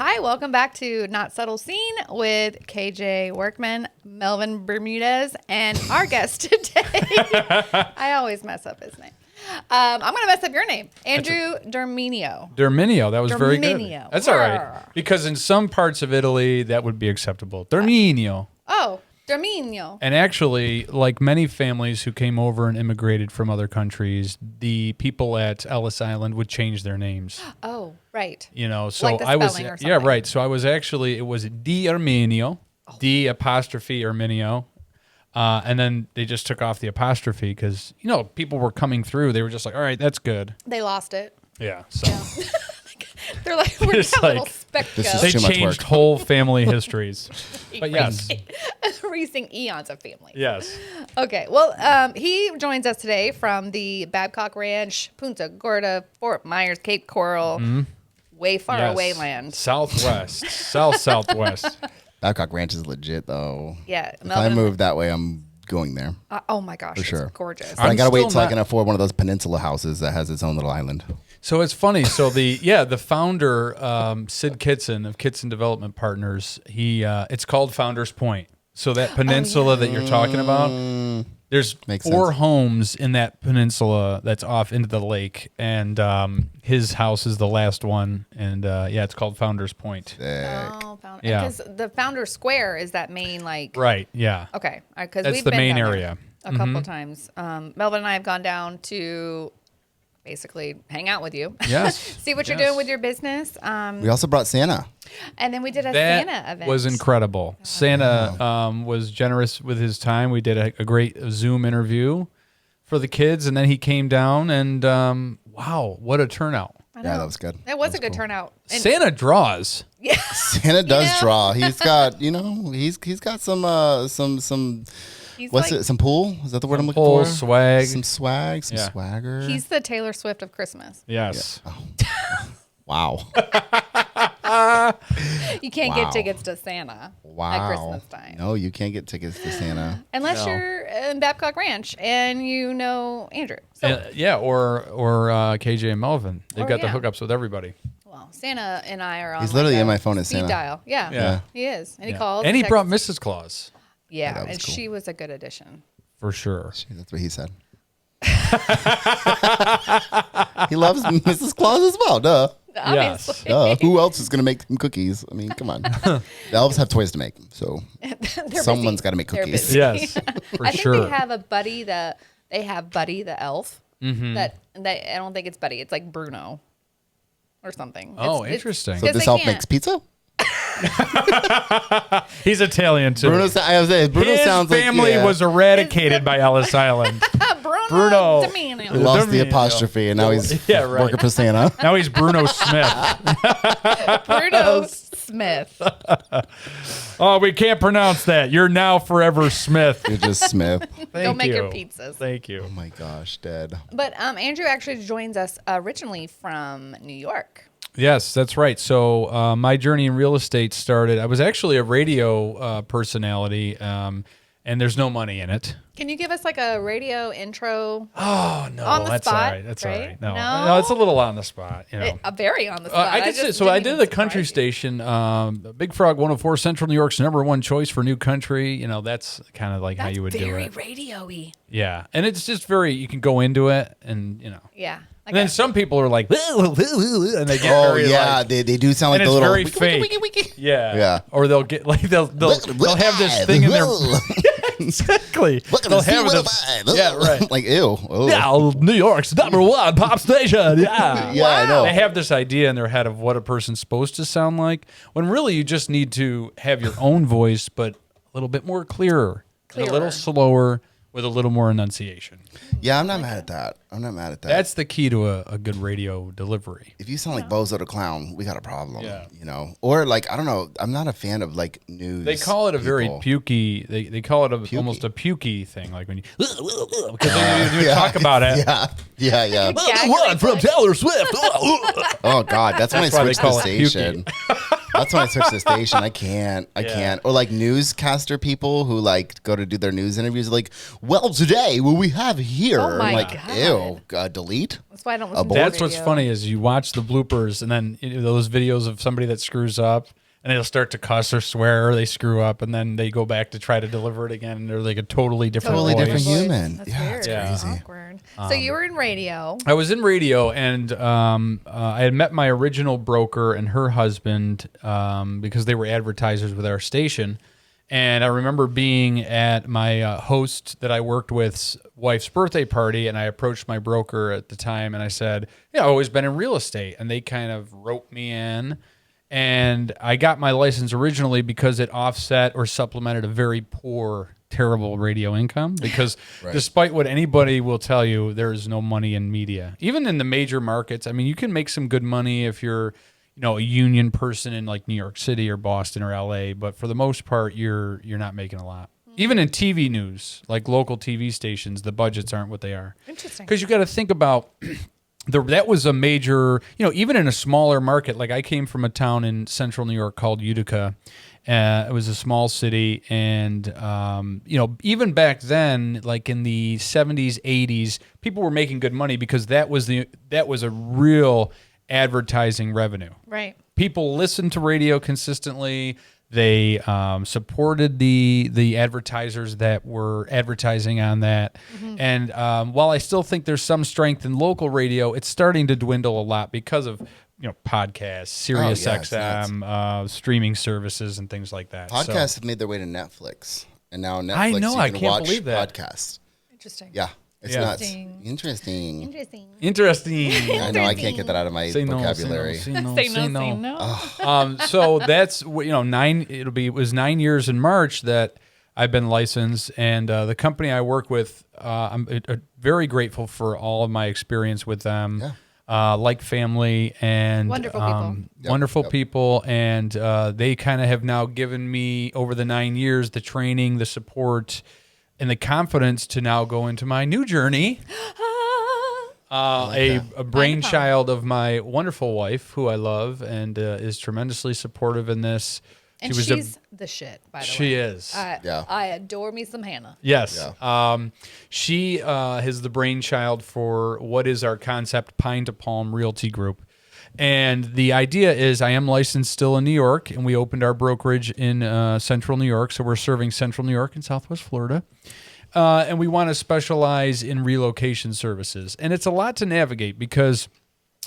Hi, welcome back to Not Subtle Scene with KJ Workman, Melvyn Bermudez, and our guest today. I always mess up his name. I'm going to mess up your name. Andrew Derminio. Derminio, that was very good. That's all right. Because in some parts of Italy, that would be acceptable. Derminio. Oh, Derminio. And actually, like many families who came over and immigrated from other countries, the people at Ellis Island would change their names. Oh, right. You know, so like the I was, spelling or something. yeah, right. So I was actually, it was D Erminio, D apostrophe Erminio. And then they just took off the apostrophe because, you know, people were coming through. They were just like, all right, that's good. They lost it. Yeah. So They're like, we're It's that little like, speck this goat. is they too much changed work. whole family histories. But yes. Erasing eons of family. Yes. Okay, well, he joins us today from the Babcock Ranch, Punta Gorda, Fort Myers, Cape Coral, way far Yes. away land. Southwest. Southwest. Babcock Ranch is legit, though. Yeah, If I move that way, I'm going there. Oh my gosh, For sure. it's gorgeous. But I I'm gotta wait still till I not- can afford one of those peninsula houses that has its own little island. So it's funny. So the founder, Sid Kitson of Kitson Development Partners, it's called Founders Point. So that peninsula that you're talking about, there's Makes four sense. homes in that peninsula that's off into the lake, and his house is the last one, and it's called Founders Point. Oh, Yeah. because the Founder Square is that main like. Right. Yeah. Okay, because That's we've the been main down there area. a couple times. Melvyn and I have gone down to basically hang out with you. Yes. See what you're Yes. doing with your business. We also brought Santa. And then we did a That Santa event. was incredible. Santa was generous with his time. We did a great Zoom interview for the kids, and then he came down, and wow, what a turnout. I know. Yeah, that was good. That was That a good cool. turnout. And Santa draws. yeah. Santa does know? draw. He's got, he's got some. He's What's like, it? Some pool? Is that the word I'm looking Whole for? swag. Some swag. Some Yeah. swagger. He's the Taylor Swift of Christmas. Yes. Wow. You can't Wow. get tickets to Santa Wow. at Christmas time. No, you can't get tickets to Santa. Unless No. you're in Babcock Ranch and you know Andrew. So, Or KJ and Melvin. They've Or, got the yeah. hookups with everybody. well, Santa and I are on He's literally like in a my phone as speed Santa. dial. Yeah, Yeah. he is. And he Yeah. calls. And he texts. brought Mrs. Claus Yeah, that was and cool. she was a good addition. for sure. That's what he said. He loves Mrs. Claus as well. Duh. Yes. Obviously. Duh. Who else is gonna make them cookies? I mean, come on. The elves have toys to make, so They're someone's busy. got to make They're cookies. busy. Yes, for I think sure. they have a Buddy the elf. Mm-hmm. That I don't think it's Buddy. It's like Bruno or something. Oh, It's- interesting. So 'cause this they elf can't- makes pizza. He's Italian too. Bruno His sounds like family was eradicated by Ellis Island. Bruno. Bruno. He Domino. lost the Domino. apostrophe, and now he's Yeah, right. working for Santa. Now he's Bruno Smith. Bruno Smith. Oh, we can't pronounce that. You're now forever Smith. You're just Smith. Thank Go make you. your pizzas. Thank you. Oh my gosh, Dad. But Andrew actually joins us originally from New York. Yes, that's right. So my journey in real estate started. I was actually a radio personality, and there's no money in it. Can you give us like a radio intro? Oh no, On the that's spot, all right. That's all right? right. No, No? no, it's a little on the spot. You know. Very on the spot. I could say just so. I didn't did even the country surprise you. station, Big Frog 104, Central New York's #1 choice for new country. You know, that's kind of like how That's you would do very it. radio-y. Yeah, and it's just very. You can go into it, and you know. Yeah. And then some people are like, and they get Oh very yeah, like, they do sound like and the it's little very wiki, fake. wiki, wiki, wiki. Yeah, Yeah. Or they'll get like they'll have this thing in their exactly. Welcome They'll to have C105. this. Yeah, right. Like ew. Oh. Yeah, New York's #1 pop station. Yeah, Yeah, I know. They have this idea in their head of what a person's supposed to sound like, when really you just need to have your own voice, but a little bit more clearer. And a little Clearer. slower with a little more enunciation. Yeah, I'm not mad at that. I'm not mad at that. That's the key to a good radio delivery. If you sound like Bozo the Clown, we got a problem. Yeah. You know, or like I don't know. I'm not a fan of like news. They call it a very people. pukey. They call it almost a pukey thing, like when you because when you Yeah. talk about it. Yeah, yeah. Gag One from reflex. Taylor Swift. Oh God, that's when That's why I they switched the call it station. I That's when I switched the station. I can't. Or like newscaster people who like go to do their news interviews, like, well, today, what we have here. Oh my I'm like, God. ew, delete. That's why I don't listen to That's radio. what's funny is you watch the bloopers and then those videos of somebody that screws up and they'll start to cuss or swear or they screw up and then they go back to try to deliver it again and they're like a totally different Totally voice. different human. That's Yeah, weird. it's That's crazy. awkward. So you were in radio. I was in radio, and I had met my original broker and her husband because they were advertisers with our station. And I remember being at my host that I worked with's wife's birthday party, and I approached my broker at the time, and I said, "Yeah, I've always been in real estate." And they kind of roped me in. And I got my license originally because it offset or supplemented a very poor, terrible radio income. Because despite what anybody will tell you, there is no money in media. Even in the major markets, I mean, you can make some good money if you're, a union person in like New York City or Boston or LA. But for the most part, you're not making a lot. Even in TV news, like local TV stations, the budgets aren't what they are. Interesting. Because you got to think about... that was a major, even in a smaller market. Like I came from a town in central New York called Utica. It was a small city. And, even back then, like in the 70s, 80s, people were making good money because that was a real advertising revenue. Right. People listened to radio consistently. They supported the advertisers that were advertising on that. Mm-hmm. And while I still think there's some strength in local radio, it's starting to dwindle a lot because of podcasts, Sirius XM, streaming services, and things like that. Podcasts have made their way to Netflix, and now Netflix I you can can't watch believe that. podcasts. Interesting. Yeah. It's nuts. Interesting. I know I can't get that out of my vocabulary. Say no. So that's it was 9 years in March that I've been licensed, and the company I work with, I'm very grateful for all of my experience with them. Yeah. Like family and wonderful people. Wonderful people, and they kind of have now given me over the 9 years the training, the support, and the confidence to now go into my new journey. A brainchild of my wonderful wife, who I love and is tremendously supportive in this. And she's the shit, by the way. She is. I adore me some Hannah. Yes. Yeah. She is the brainchild for what is our concept, Pine to Palm Realty Group. And the idea is I am licensed still in New York, and we opened our brokerage in central New York. So we're serving central New York and southwest Florida. And we want to specialize in relocation services. And it's a lot to navigate because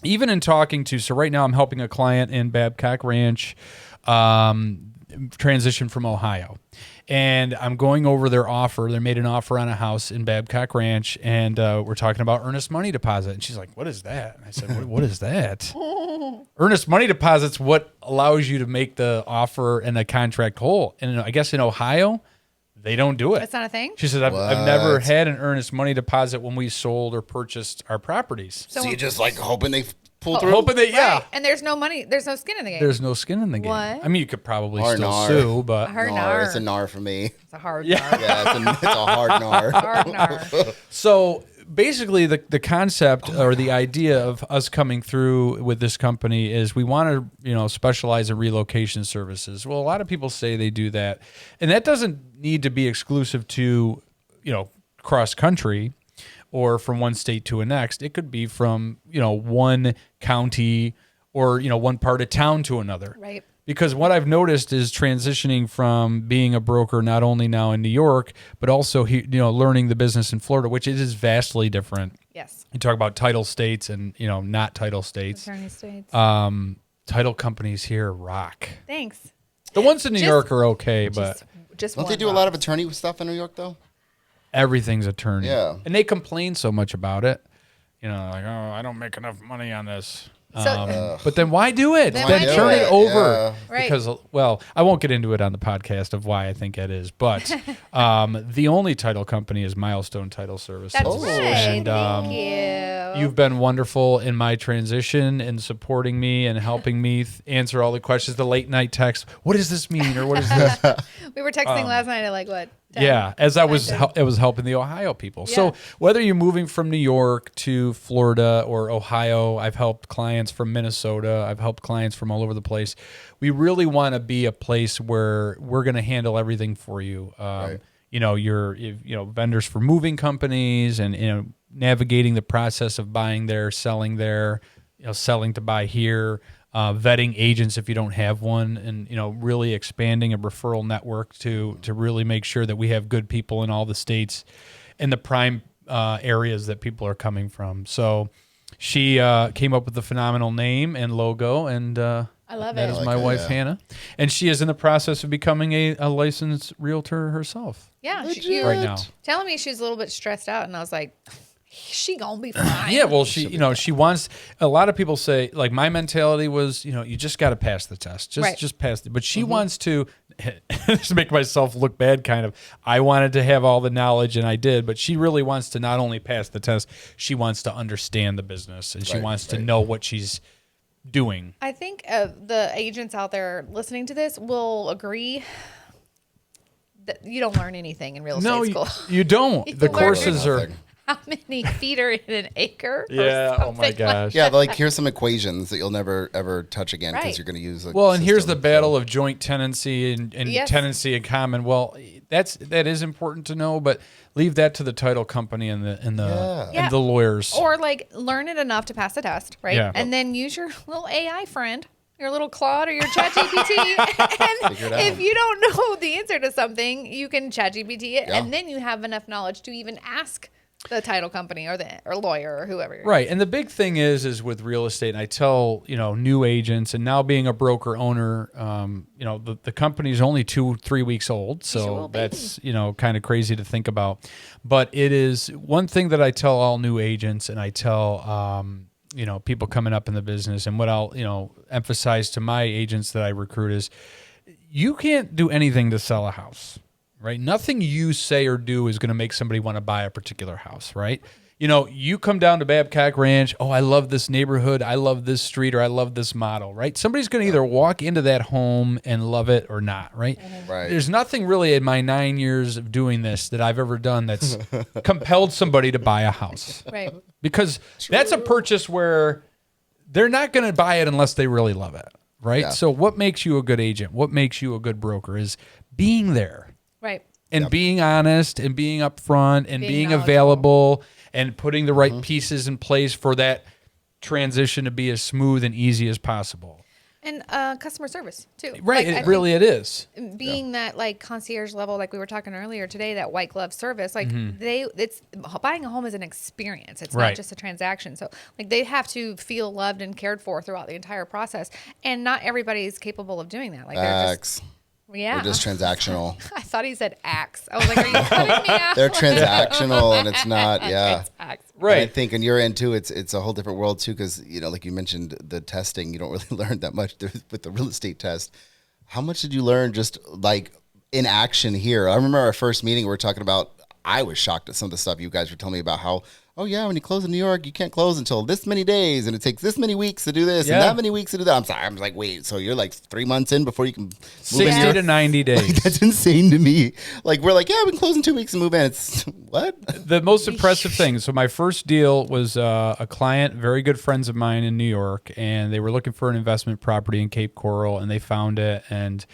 even in talking to, so right now I'm helping a client in Babcock Ranch transition from Ohio. And I'm going over their offer. They made an offer on a house in Babcock Ranch, and we're talking about earnest money deposit. And she's like, "What is that?" And I said, what is that? Earnest money deposit's what allows you to make the offer and the contract whole. And I guess in Ohio, they don't do it. That's not a thing? She said, I've never had an earnest money deposit when we sold or purchased our properties. So you're just like hoping they pull through? Hoping they, right. And there's no money. There's no skin in the game. There's no skin in the game. What? I mean, you could probably still sue, but... It's a nar for me. It's a hard nar. Yeah, it's a hard nar. Hard nar. So basically the concept or the idea of us coming through with this company is we want to, specialize in relocation services. Well, a lot of people say they do that. And that doesn't need to be exclusive to, cross country or from one state to a next. It could be from, one county or, one part of town to another. Right. Because what I've noticed is transitioning from being a broker not only now in New York, but also learning the business in Florida, which it is vastly different. Yes. You talk about title states and not title states. Attorney states. Title companies here rock. Thanks. The ones in New York are okay, but don't they do a lot of attorney stuff in New York though? Everything's attorney. Yeah. And they complain so much about it. Like, oh, I don't make enough money on this. But then why do it? Then turn it over. Yeah. Right. Because, I won't get into it on the podcast of why I think that is. But the only title company is Milestone Title Services. That's right. And, Thank you. You've been wonderful in my transition and supporting me and helping me answer all the questions. The late night text. What does this mean? Or what is this? We were texting last night at like what? 10? Yeah, as I was helping the Ohio people. Yeah. So whether you're moving from New York to Florida or Ohio, I've helped clients from Minnesota. I've helped clients from all over the place. We really want to be a place where we're going to handle everything for you. Right. You know, vendors for moving companies and navigating the process of buying there, selling there, selling to buy here. Vetting agents if you don't have one, and really expanding a referral network to really make sure that we have good people in all the states and the prime areas that people are coming from. So she came up with a phenomenal name and logo, and I love that it. is my wife Hannah, and she is in the process of becoming a licensed realtor herself. Yeah, Legit. Right now. Telling me she's a little bit stressed out, and I was like, she gonna be fine. Yeah, well, she wants. A lot of people say, like, my mentality was, you just got to pass the test, just pass it. But she wants to just make myself look bad. Kind of. I wanted to have all the knowledge, and I did. But she really wants to not only pass the test, she wants to understand the business, and she wants to know what she's doing. I think the agents out there listening to this will agree that you don't learn anything in real estate school. You don't. The courses are. How many feet are in an acre? Yeah. Oh my gosh. Yeah, like here's some equations that you'll never ever touch again because Right. you're going to use. Well, and here's the battle of joint tenancy and Yes. tenancy in common. Well, that is important to know, but leave that to the title company and the lawyers. Or like learn it enough to pass the test, right? Yeah. And then use your little AI friend, your little Claude or your ChatGPT. And Figure it out. if you don't know the answer to something, you can ChatGPT it, Yeah. and then you have enough knowledge to even ask the title company or lawyer or whoever. Right. And the big thing is with real estate, and I tell, new agents, and now being a broker owner, the company's only 2-3 weeks old. So that's, kind of crazy to think about. But it is one thing that I tell all new agents, and I tell, people coming up in the business, and what I'll, emphasize to my agents that I recruit is you can't do anything to sell a house. Right? Nothing you say or do is going to make somebody want to buy a particular house, right? You come down to Babcock Ranch, oh, I love this neighborhood, I love this street, or I love this model, right? Somebody's going to either walk into that home and love it or not, right? Right. There's nothing really in my 9 years of doing this that I've ever done that's compelled somebody to buy a house. Right. Because that's a purchase where they're not going to buy it unless they really love it, right? Yeah. So what makes you a good agent? What makes you a good broker is being there. Right. And being honest and being upfront and being knowledgeable. available and putting the right pieces in place for that transition to be as smooth and easy as possible. And customer service too. Right. Like, It is. being that like concierge level, like we were talking earlier today, that white glove service, like Mm-hmm. it's buying a home is an experience. It's Right. not just a transaction. So like they have to feel loved and cared for throughout the entire process. And not everybody is capable of doing that. Like they're just, They're just transactional. I thought he said axe. I was like, are you cutting me out? They're transactional, and it's not. Yeah. It's axe. Right. And I think on your end too, it's a whole different world too, because like you mentioned, the testing, you don't really learn that much with the real estate test. How much did you learn just like in action here? I remember our first meeting, we were talking about. I was shocked at some of the stuff you guys were telling me about how. Oh yeah, when you close in New York, you can't close until this many days, and it takes this many weeks to do this, and that many weeks to do that. I'm sorry, I'm like, wait, so you're like 3 months in before you can move in 60 here? to 90 days. Like, that's insane to me. Like we're like, yeah, we can close in 2 weeks and move in. It's what? The most impressive thing. So my first deal was a client, very good friends of mine in New York, and they were looking for an investment property in Cape Coral, and they found it, and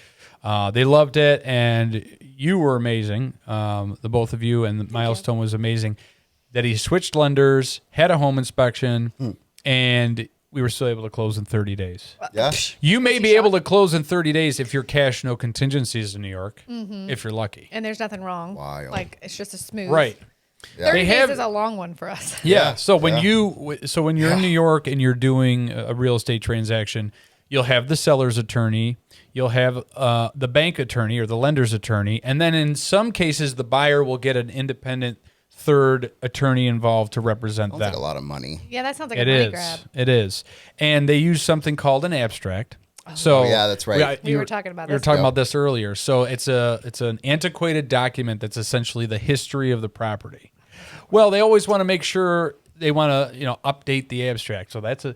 they loved it, and you were amazing, the both of you, and the Milestone was amazing. That he switched lenders, had a home inspection, and we were still able to close in 30 days. Yeah. You may be able to close in 30 days if you're cash, no contingencies in New York, if you're lucky. And there's nothing wrong. Wild. Like it's just a smooth. Right. 30 They days have- is a long one for us. Yeah. So when you're in New York and you're doing a real estate transaction, you'll have the seller's attorney, you'll have the bank attorney or the lender's attorney, and then in some cases the buyer will get an independent third attorney involved to represent Sounds them. like a lot of money. Yeah, that sounds like It a money is. grab. It is. And they use something called an abstract. So Oh, yeah, that's right. We were talking about We were this. talking about this earlier. So it's an antiquated document that's essentially the history of the property. Well, they always want to make sure they want to update the abstract. So that's a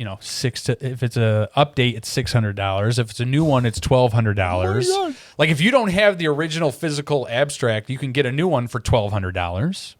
if it's a update, it's $600. If it's a new one, it's $1,200. Like if you don't have the original physical abstract, you can get a new one for $1,200.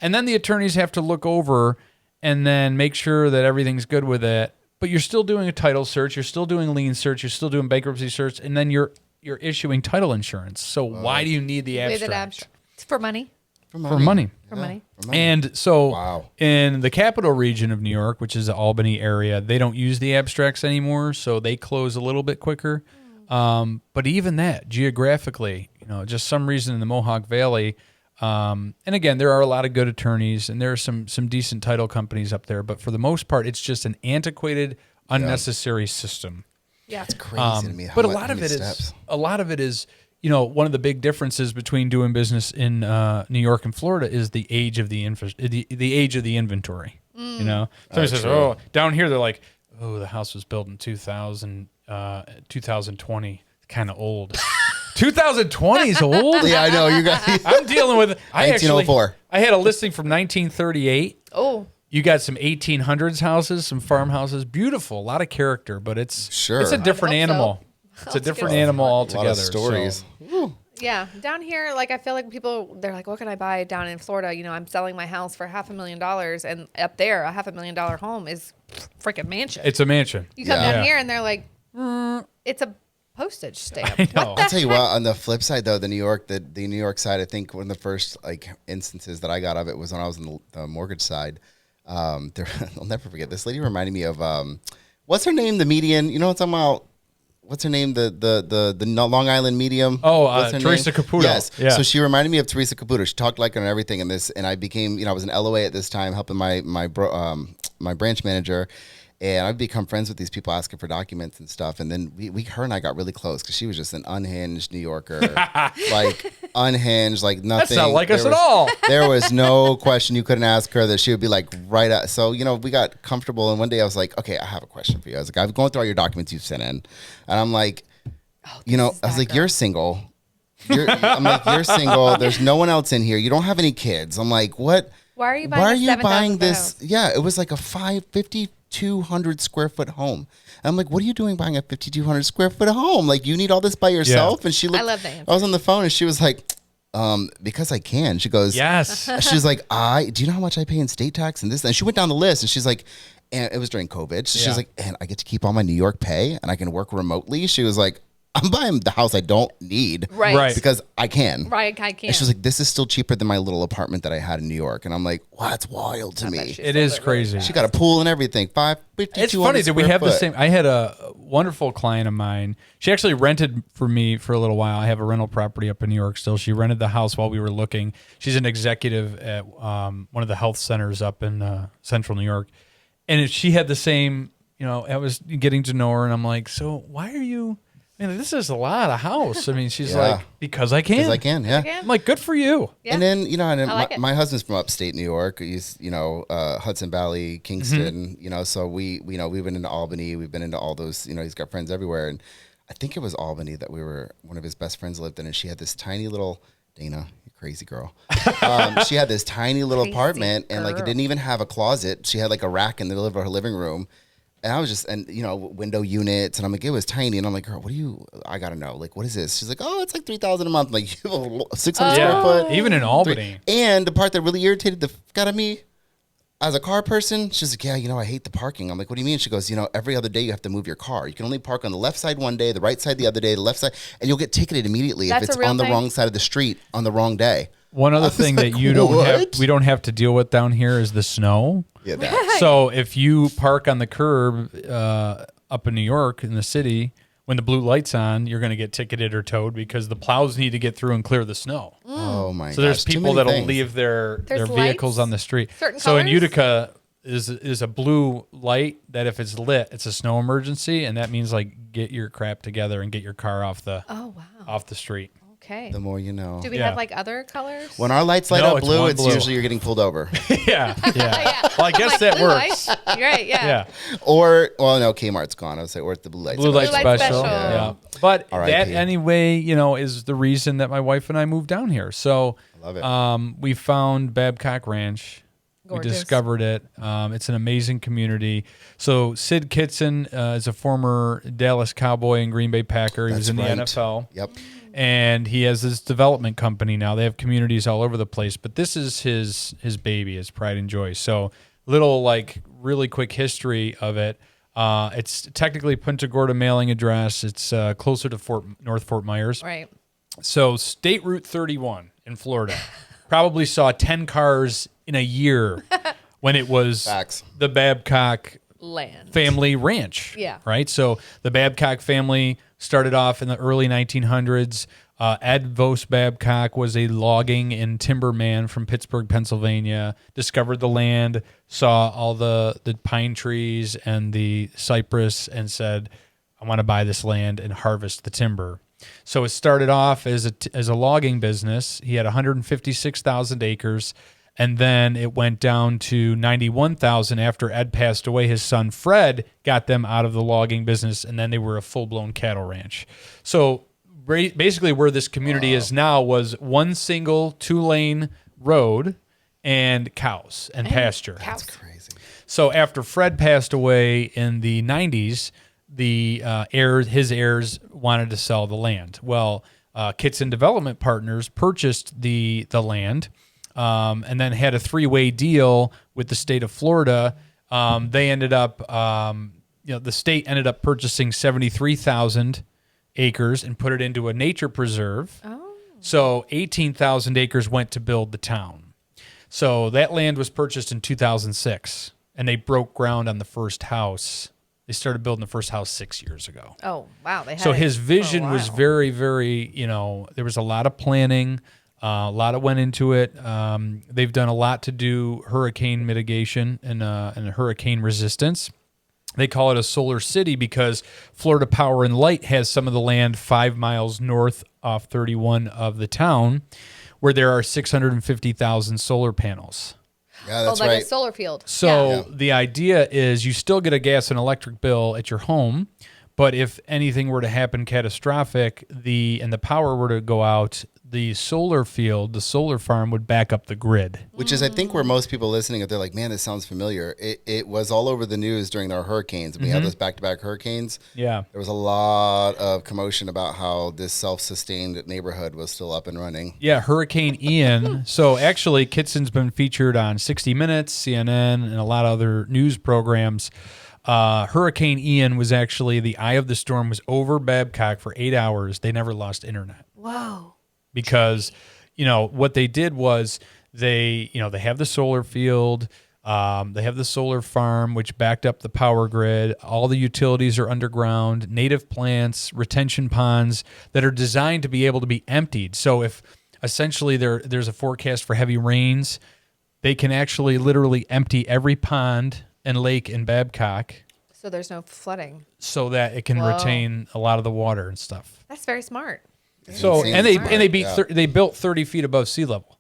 And then the attorneys have to look over and then make sure that everything's good with it. But you're still doing a title search, you're still doing lien search, you're still doing bankruptcy search, and then you're issuing title insurance. So why do you need the abstract? It's for money. For money. For money. And so in the capital region of New York, which is the Albany area, they don't use the abstracts anymore, so they close a little bit quicker. But even that, geographically, just some reason in the Mohawk Valley, and again, there are a lot of good attorneys, and there are some decent title companies up there, but for the most part, it's just an antiquated, unnecessary system. Yeah, it's crazy to me. But a lot of it is, one of the big differences between doing business in New York and Florida is the age of the age of the inventory. Somebody says, "Oh, down here they're like, oh, the house was built in 2020, kind of old." 2020 is old. Yeah, I know you guys. I'm dealing with 1904. I had a listing from 1938. Oh. You got some 1800s houses, some farmhouses, beautiful, a lot of character, but it's a different animal. It's a different animal altogether. A lot of stories. So. Yeah, down here, like I feel like people, they're like, what can I buy down in Florida? I'm selling my house for $500,000, and up there, a $500,000 home is freaking mansion. It's a mansion. You come down here, and they're like, it's a postage stamp. I'll tell you what. On the flip side, though, the New York side, I think one of the first instances that I got of it was when I was on the mortgage side. I'll never forget. This lady reminded me of what's her name? The median. You know what I'm talking about? What's her name? The Long Island medium. Oh, Teresa Caputo. Yes. Yeah. So she reminded me of Teresa Caputo. She talked like her and everything. And I became, I was in LOA at this time, helping my branch manager. And I've become friends with these people asking for documents and stuff. And then her and I got really close because she was just an unhinged New Yorker, unhinged, like nothing. That's not like us at all. There was no question you couldn't ask her that she would be like right at. So, we got comfortable. And one day I was like, okay, I have a question for you. I was like, I've gone through all your documents you've sent in. And I'm like, I was like, you're single. I'm like, you're single. There's no one else in here. You don't have any kids. I'm like, what? Why are you buying this? Yeah, it was like a 5,200 square foot home. And I'm like, what are you doing buying a 5,200 square foot home? Like, you need all this by yourself? Yeah. And she looked, I love that answer. I was on the phone and she was like, because I can. She goes, yes. She's like, do you know how much I pay in state tax and this? And she went down the list and she's like, and it was during COVID. So she's like, and I get to keep all my New York pay and I can work remotely. She was like, I'm buying the house I don't need. Right. Because I can. Right, I can. And she was like, this is still cheaper than my little apartment that I had in New York. And I'm like, wow, that's wild to me. It is crazy. She got a pool and everything. It's funny that we have the same. I had a wonderful client of mine. She actually rented for me for a little while. I have a rental property up in New York still. She rented the house while we were looking. She's an executive at one of the health centers up in central New York. And she had the same, I was getting to know her and I'm like, so why are you... this is a lot of house. I mean, she's like, because I can. Because I can, yeah. I'm like, good for you. Yeah. And then, my husband's from upstate New York. He's, Hudson Valley, Kingston, so we've been into Albany. We've been into all those, he's got friends everywhere. And I think it was Albany that one of his best friends lived in. And she had this tiny little, Dana, you crazy girl. She had this tiny little apartment and it didn't even have a closet. She had like a rack in the middle of her living room. And I was just, window units, and I'm like, it was tiny, and I'm like, girl, I gotta know, like, what is this? She's like, oh, it's like $3,000 a month, like 600 square foot, even in Albany. And the part that really irritated the fuck out of me, as a car person, she's like, yeah, I hate the parking. I'm like, what do you mean? She goes, every other day you have to move your car. You can only park on the left side one day, the right side the other day, the left side, and you'll get ticketed immediately if it's on the wrong side of the street on the wrong day. One other thing that we don't have to deal with down here is the snow. Yeah, that. So if you park on the curb up in New York in the city, when the blue light's on, you're going to get ticketed or towed because the plows need to get through and clear the snow. Oh my! So there's people that'll leave their vehicles on the street. So in Utica is a blue light that if it's lit, it's a snow emergency, and that means like get your crap together and get your car off the street. Okay. The more you know. Do we have like other colors? When our lights light up blue, it's usually you're getting pulled over. Yeah. Well, I guess that works. You're right. Yeah. Or no, Kmart's gone. I would say, or it's the blue light. Blue light special. Yeah. But that anyway, is the reason that my wife and I moved down here. So I love it. We found Babcock Ranch. We Gorgeous. discovered it. It's an amazing community. So Sid Kitson is a former Dallas Cowboy and Green Bay Packer. He was in the NFL. Yep. And he has this development company now. They have communities all over the place, but this is his baby, his pride and joy. So little really quick history of it. It's technically Punta Gorda mailing address. It's closer to North Fort Myers. Right. So State Route 31 in Florida probably saw 10 cars in a year when it was Facts. the Babcock Land. family ranch. Yeah. Right. So the Babcock family started off in the early 1900s. Ed Vos Babcock was a logging and timberman from Pittsburgh, Pennsylvania, discovered the land, saw all the pine trees and the cypress and said, I want to buy this land and harvest the timber. So it started off as a logging business. He had 156,000 acres, and then it went down to 91,000 after Ed passed away. His son Fred got them out of the logging business, and then they were a full-blown cattle ranch. So basically where this community is now was one single 2-lane road and cows and pasture. Cows. Crazy. So after Fred passed away in the 90s, his heirs wanted to sell the land. Well, Kitson Development Partners purchased the land, and then had a 3-way deal with the state of Florida. They ended up, the state ended up purchasing 73,000 acres and put it into a nature preserve. Oh. So 18,000 acres went to build the town. So that land was purchased in 2006, and they broke ground on the first house. They started building the first house 6 years ago. Oh, wow. They had So it his for a vision was while. very, very, there was a lot of planning, a lot that went into it. They've done a lot to do hurricane mitigation and hurricane resistance. They call it a solar city because Florida Power and Light has some of the land 5 miles north off 31 of the town where there are 650,000 solar panels. Yeah, that's like right. a solar field. So the idea is you still get a gas and electric bill at your home, but if anything were to happen catastrophic, and the power were to go out, the solar field, the solar farm would back up the grid. Which is, I think, where most people listening, if they're like, man, this sounds familiar. It was all over the news during our hurricanes. We had those back-to-back hurricanes. Yeah. There was a lot of commotion about how this self-sustained neighborhood was still up and running. Yeah, Hurricane Ian. So actually, Kitson's been featured on 60 Minutes, CNN, and a lot of other news programs. Hurricane Ian was actually, the eye of the storm was over Babcock for 8 hours. They never lost internet. Whoa. Because, what they did was they have the solar field, they have the solar farm, which backed up the power grid. All the utilities are underground, native plants, retention ponds that are designed to be able to be emptied. So if essentially there's a forecast for heavy rains, they can actually literally empty every pond and lake in Babcock So there's no flooding. so that it can retain a lot of the water and stuff. That's very smart. So Insanely smart. they built 30 feet above sea level.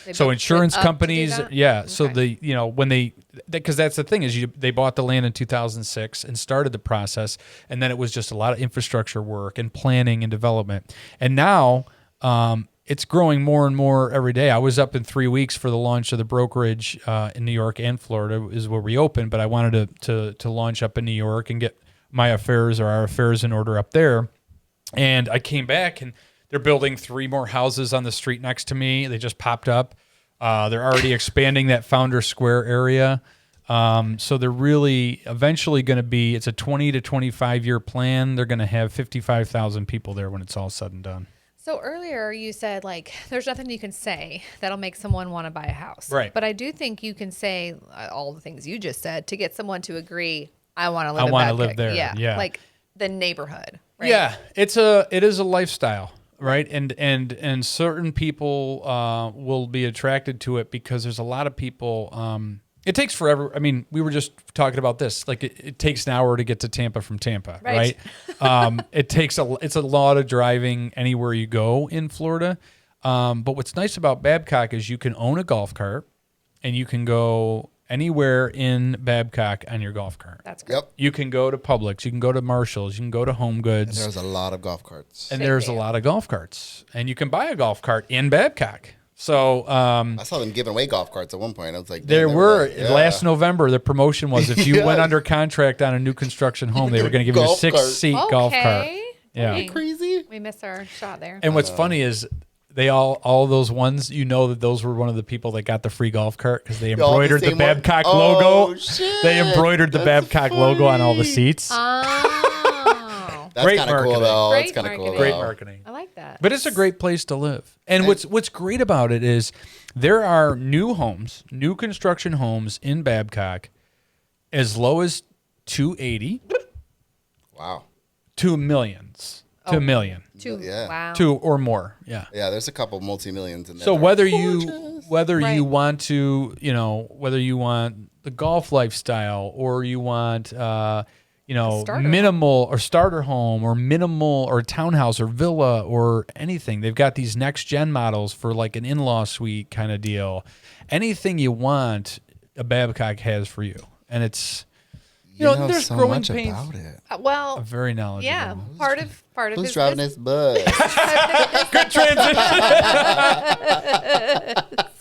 They So built insurance it up to do companies, that? yeah. So Okay. because that's the thing is they bought the land in 2006 and started the process, and then it was just a lot of infrastructure work and planning and development. And now it's growing more and more every day. I was up in 3 weeks for the launch of the brokerage in New York and Florida is where we opened, but I wanted to launch up in New York and get our affairs in order up there. And I came back, and they're building 3 more houses on the street next to me. They just popped up. They're already expanding that Founder Square area. So they're really eventually going to be, it's a 20 to 25-year plan. They're going to have 55,000 people there when it's all said and done. So earlier you said there's nothing you can say that'll make someone want to buy a house. Right. But I do think you can say all the things you just said to get someone to agree, I want to live I in wanna Babcock. live there. Yeah. Like the neighborhood. Right? Yeah, it is a lifestyle, right? And certain people will be attracted to it because there's a lot of people. It takes forever. I mean, we were just talking about this. It takes an hour to get to Tampa from Tampa, Right. It's a lot of driving anywhere you go in Florida. But what's nice about Babcock is you can own a golf cart and you can go anywhere in Babcock on your golf cart. That's great. Yep. You can go to Publix, you can go to Marshall's, you can go to Home And Goods. there's a lot of golf carts. And there's a lot of golf carts. And you can buy a golf cart in Babcock. So I saw them giving away golf carts at one point. I was like, there "Damn, were like, yeah." last November. The promotion was if you Yeah. went under contract on a new construction home, they were going to give you a Golf cart. 6-seat golf cart. Okay. Yeah. Dang. Crazy. We missed our shot there. And what's funny is they all those ones, that those were one of the people that got the free golf cart because they All the embroidered the same one? Babcock Oh, logo. shit. They embroidered the That's Babcock logo on all the funny. seats. Oh, That's Great kind of cool marketing. though. Great That's kind of cool. marketing. Great though. marketing. I like that. But it's a great place to live. And what's great about it is there are new construction homes in Babcock as low as 280 Wow. to millions. To a million. Yeah. Wow. Two or more. Yeah. Yeah, there's a couple multi-millions in there. So that are whether gorgeous. Right. you want to, whether you want the golf lifestyle or you want, starter minimal or starter home or minimal or townhouse or villa or anything, they've got these next gen models for like an in-law suite kind of deal. Anything you want, a Babcock has for you, and it's there's so growing much pains. about it. Well, Very knowledgeable. yeah. Part of Who's his driving business. this bus? Good transition.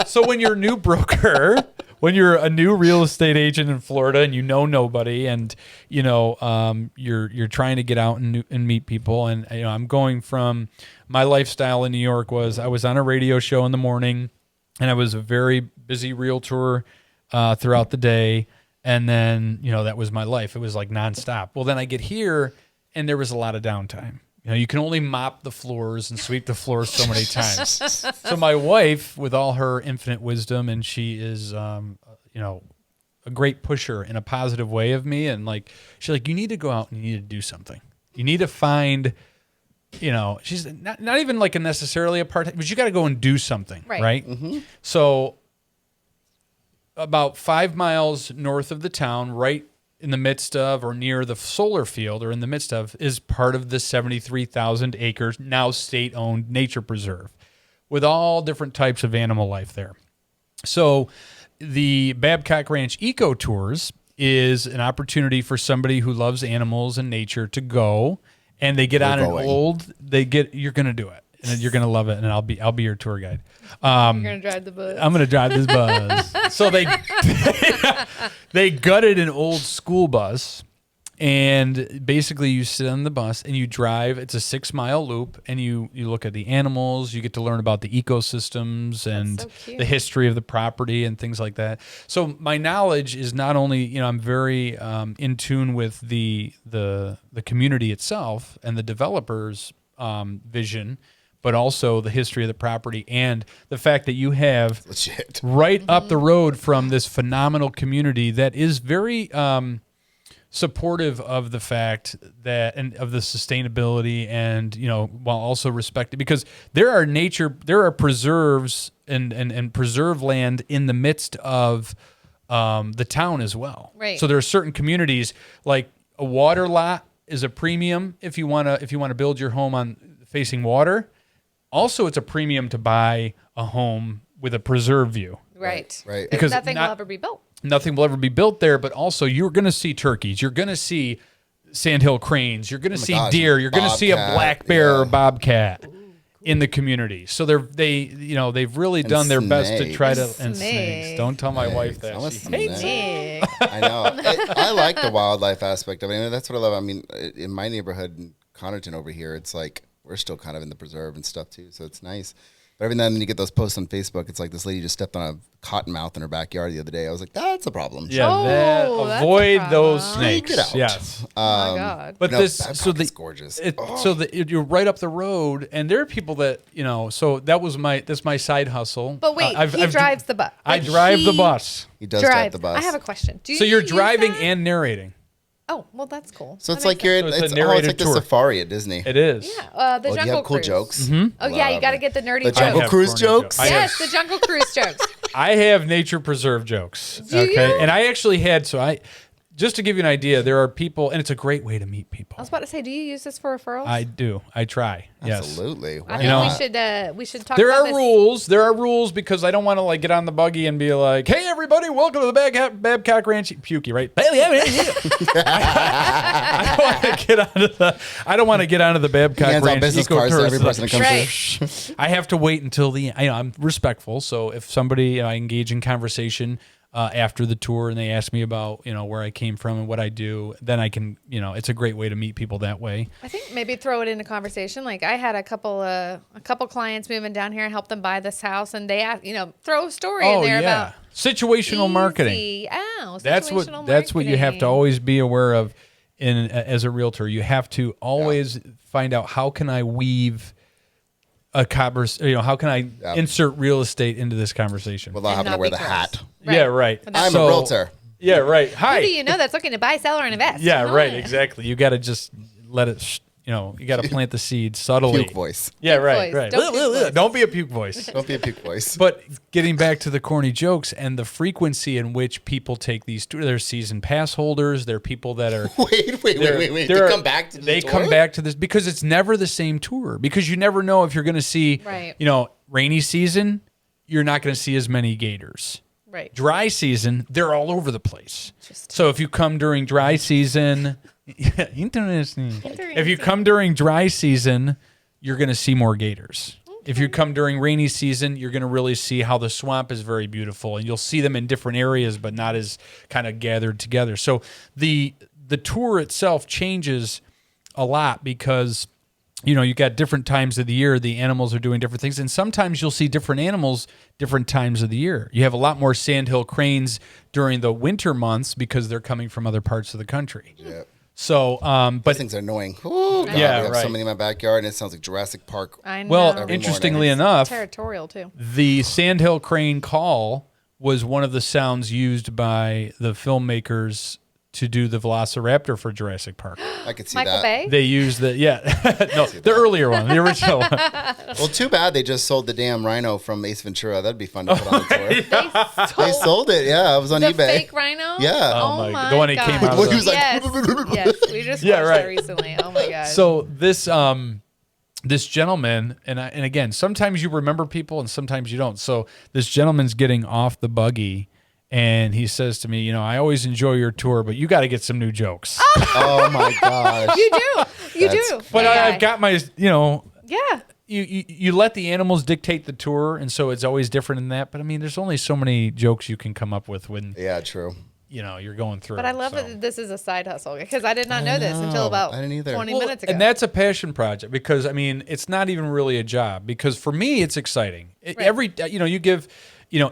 So when you're a new broker, when you're a new real estate agent in Florida and you know nobody, and you're trying to get out and meet people, and I'm going from my lifestyle in New York was I was on a radio show in the morning, and I was a very busy realtor throughout the day, and then that was my life. It was like nonstop. Well, then I get here, and there was a lot of downtime. You can only mop the floors and sweep the floors so many times. So my wife, with all her infinite wisdom, and she is, a great pusher in a positive way of me. And she's like, you need to go out and you need to do something. You need to find, she's not even like necessarily a part-time, but you got to go and do something. Right. Mm-hmm. So about 5 miles north of the town, right in the midst of or near the solar field or in the midst of is part of the 73,000 acres now state-owned nature preserve with all different types of animal life there. So the Babcock Ranch EcoTours is an opportunity for somebody who loves animals and nature to go, and they get on you're going to do it. And you're gonna love it, and I'll be your tour guide. You're gonna drive the bus. I'm gonna drive this bus. So they gutted an old school bus, and basically you sit on the bus and you drive. It's a 6-mile loop, and you look at the animals. You get to learn about the ecosystems and so cute. the history of the property and things like that. So my knowledge is not only I'm very in tune with the community itself and the developers' vision, but also the history of the property and the fact that you have Legit. right up the road from this phenomenal community that is very supportive of the fact that and of the sustainability and while also respecting, because there are preserves and preserve land in the midst of the town as well. Right. So there are certain communities like a water lot is a premium if you want to build your home on facing water. Also, it's a premium to buy a home with a preserve view. Right. Right. Because Nothing will ever be built. Nothing will ever be built there, but also you're going to see turkeys. You're going to see sandhill cranes. You're going to see gosh, deer. You're going to see a bobcat, black bear or yeah. bobcat in the community. So they've really done their best to try to and snakes. Don't tell my wife that. I'm a She hates snake. it. Nick. I know. I like the wildlife aspect of it. And that's what I love. I mean, in my neighborhood in Connerton over here, it's like we're still kind of in the preserve and stuff too. So it's nice. But every now and then you get those posts on Facebook. It's like this lady just stepped on a cottonmouth in her backyard the other day. I was like, that's a problem. Yeah, Oh, that's a avoid those problem. snakes. Get out. Yes. Oh my God. But No, this, Babcock so is gorgeous. you're right up the road, and there are people that So that's my side hustle. But wait, he drives the bus. I Like, drive the he bus. He does drive the bus. I have a question. Do So you you're use driving that? and narrating. Oh, well, that's cool. So it's That like makes you're So it's a it's narrated like the tour. safari at Disney. It is. sense. Yeah, the Oh, do Jungle you have cool Cruise. jokes? Oh yeah, you Love got to it. get the nerdy The jokes. Jungle have Cruise corny jokes? I have- Yes, the Jungle Cruise jokes. I have nature preserve jokes. Do you? And I actually had just to give you an idea, there are people, and it's a great way to meet people. I was about to say, do you use this for referrals? I do. I try. Yes. Absolutely. I Why think not? we should talk There about are this. rules. There are rules because I don't want to like get on the buggy and be like, "Hey, everybody, welcome to the Babcock Ranch." Pukey, right? I don't want to get onto the Babcock Hands on Ranch business cards to EcoTour. every person that comes Right. I have to wait until the. I'm respectful, so if somebody I engage in conversation after the tour and they ask me about where I came from and what I do, then I can it's a great way to meet people that way. I think maybe throw it into conversation. Like I had a couple clients moving down here and helped them buy this house, and they asked, throw a story in there about situational marketing. That's situational what you have to marketing. always be aware of as a realtor. You have to always find out how can I weave a how can I insert real estate into this conversation Without having to not wear be the gross. hat. Right. Yeah, right. I'm a realtor. Yeah, right. Hi. Who do you know that's looking to buy, sell, or invest? Yeah, Come right. on. Exactly. You got to just let it. You got to plant the seed subtly. Puke voice. Yeah, Puke right. voice. Right. Don't puke voice. Don't be a puke voice. Don't be a puke voice. But getting back to the corny jokes and the frequency in which people take these tours, they're season pass holders. They're people that are wait. They come back to this They tour? come back to this because it's never the same tour. Because you never know if you're going to see, Right. rainy season, you're not going to see as many gators. Right. Dry season, they're all over the place. So if you come during dry season, interesting. If you come during dry season, you're going to see more gators. If you come during rainy season, you're going to really see how the swamp is very beautiful, and you'll see them in different areas, but not as kind of gathered together. So the tour itself changes a lot because you got different times of the year. The animals are doing different things, and sometimes you'll see different animals different times of the year. You have a lot more sandhill cranes during the winter months because they're coming from other parts of the country. Yeah. So, Those but things are annoying. Ooh, God, Yeah, we have right. so many in my backyard, and it sounds like Jurassic Park. I know. well, Every interestingly morning. enough, Territorial too. the sandhill crane call was one of the sounds used by the filmmakers to do the Velociraptor for Jurassic Park. I could see Michael that. Bay. They used the the earlier one, the original one. Well, too bad they just sold the damn rhino from Ace Ventura. That'd be fun to put on the tour. They sold it. Yeah, it was on the eBay. fake rhino. Yeah. Oh my- the one he came out of When the- he was like- yes, we just Yeah, watched right. that recently. Oh my god. So this gentleman, and again, sometimes you remember people and sometimes you don't. So this gentleman's getting off the buggy, and he says to me, I always enjoy your tour, but you got to get some new jokes. Oh my gosh. you do. That's- But Yeah. I've got my, Yeah. you let the animals dictate the tour, and so it's always different in that. But I mean, there's only so many jokes you can come up with when Yeah, true. you're going through. But I love so. that this is a side hustle because I did not know this until about I didn't either. 20 Well, minutes ago. and that's a passion project because I mean it's not even really a job because for me it's exciting. Every you give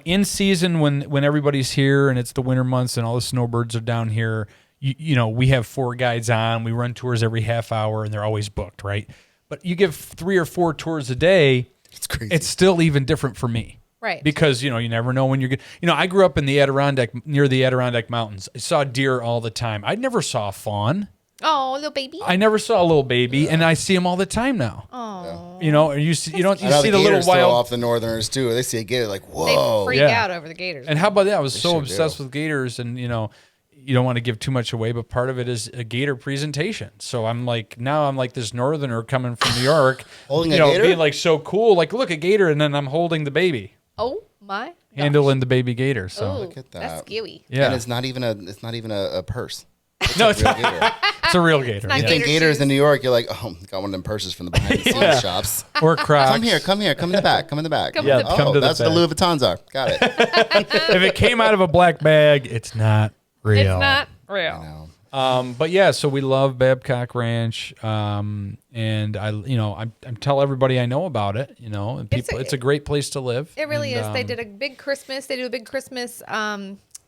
in season when everybody's here and it's the winter months and all the snowbirds are down here. We have 4 guides on. We run tours every half hour and they're always booked, right? But you give 3 or 4 tours a day. It's crazy. It's still even different for me. Right. Because, you never know when you're good. I grew up in the near the Adirondack Mountains. I saw deer all the time. I never saw a fawn. Oh, little baby. I never saw a little baby, and I see them all the time now. Oh. You see I know see the the little gators throw wild. off the northerners too. They see a gator like, They whoa. freak Yeah. out over the gators. And how about that? I was so sure obsessed do. with gators, and you don't want to give too much away, but part of it is a gator presentation. So I'm like this northerner coming from New York, Holding a gator? being like so cool, like look a gator, and then I'm holding the baby, oh my. handling the baby gator. So Ooh, Look at that. That's scary. yeah, And it's not even a purse. no, it's Real gator. it's a real gator, not You yeah. think Gator gators shoes. in New York, you're like, oh, got one of them purses from the behind the scenes Yeah. shops. or Crocs. Come here, come in the back, come in the back. Come Yeah, come to the that's what the back. Louis Vuittons are. Got it. If it came out of a black bag, it's not real. It's not real. No. But yeah, so we love Babcock Ranch, and I tell everybody I know about it. And people, it's a great place to live. It really And, is. They did a big Christmas. They do a big Christmas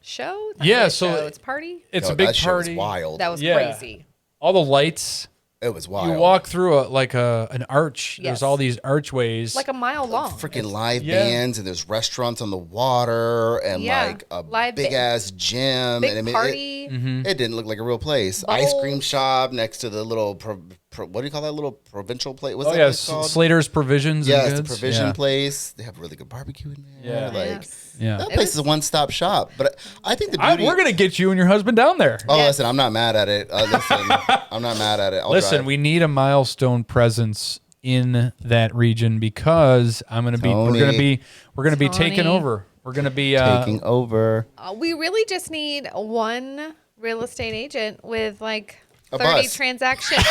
show. Not Yeah, really a so show, it's a party. It's Yo, a big that shit was party. wild. That was Yeah. crazy. All the lights. It was wild. You walk through an arch. Yes. There's all these archways. Like a mile long. freaking live yeah. bands, and there's restaurants on the water, and Yeah, like a live big ass gym. Big and I mean, party. Mm-hmm. It didn't look like a real place. Ice cream Bubbles. shop next to the little what do you call that little provincial place? What's Oh that yeah, place called? Slater's Provisions. Yeah, and it's a Goods. provision Yeah. place. They have really good barbecue in there. Yeah. Like Yes. Yeah. that place is a one-stop shop. But I think the beauty. We're gonna get you and your husband down there. Oh, Yes. listen, I'm not mad at it. Listen, I'm not mad at it. I'll Listen, drive. we need a Milestone presence in that region because we're gonna be taking Tony. over. We're gonna be taking over. We really just need one real estate agent with like A 30 bus. transactions.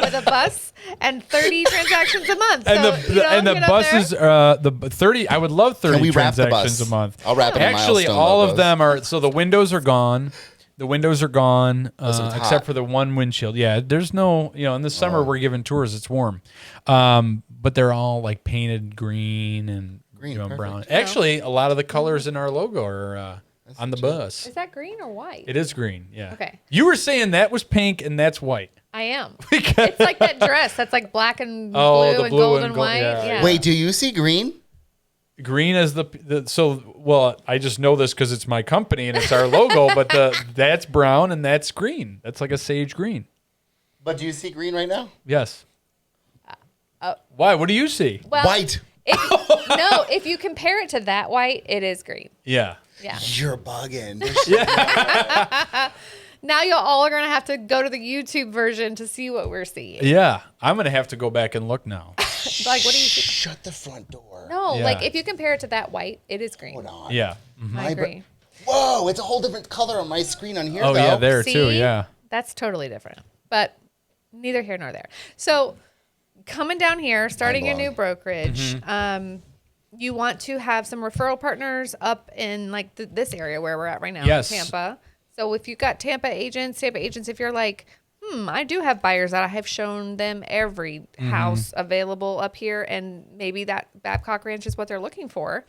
With a bus and 30 transactions a month. and So, the get up buses there. the 30. I would love 30 Can we wrap the transactions bus? a month. I'll wrap it in Actually, Milestone all of logos. them are. So the windows are gone. The windows are gone, it's hot. except for the one windshield. Yeah, there's no. In the summer we're giving tours. It's warm, but they're all like painted green and Green, brown. perfect. Actually, a lot of the colors in our logo are on the bus. Is that green or white? It is green. Yeah. Okay. You were saying that was pink and that's white. I am. Because- It's like that dress that's like black and blue, Oh, the and blue gold and and gold, white. yeah. Yeah. Wait, do you see green? Green as well, I just know this because it's my company and it's our logo, but that's brown and that's green. That's like a sage green. But do you see green right now? Yes. Why? What do you see? Well, White. if you compare it to that white, it is green. Yeah. Yeah. You're bugging. Now you all are gonna have to go to the YouTube version to see what we're seeing. Yeah. I'm going to have to go back and look now. Like, what do you see? Shut the front door. No, Yeah. like if you compare it to that white, it is green. Hold on. Yeah. I agree. Whoa, it's a whole different color on my screen on here, Oh, though. yeah, there See? too. Yeah. That's totally different. But neither here nor there. So coming down here, starting a Mind new blown. brokerage, Mm-hmm. you want to have some referral partners up in like this area where we're at right now, Yes. Tampa. So if you've got Tampa agents, if you're like, I do have buyers that I have shown them every Mm-hmm. house available up here, and maybe that Babcock Ranch is what they're looking for.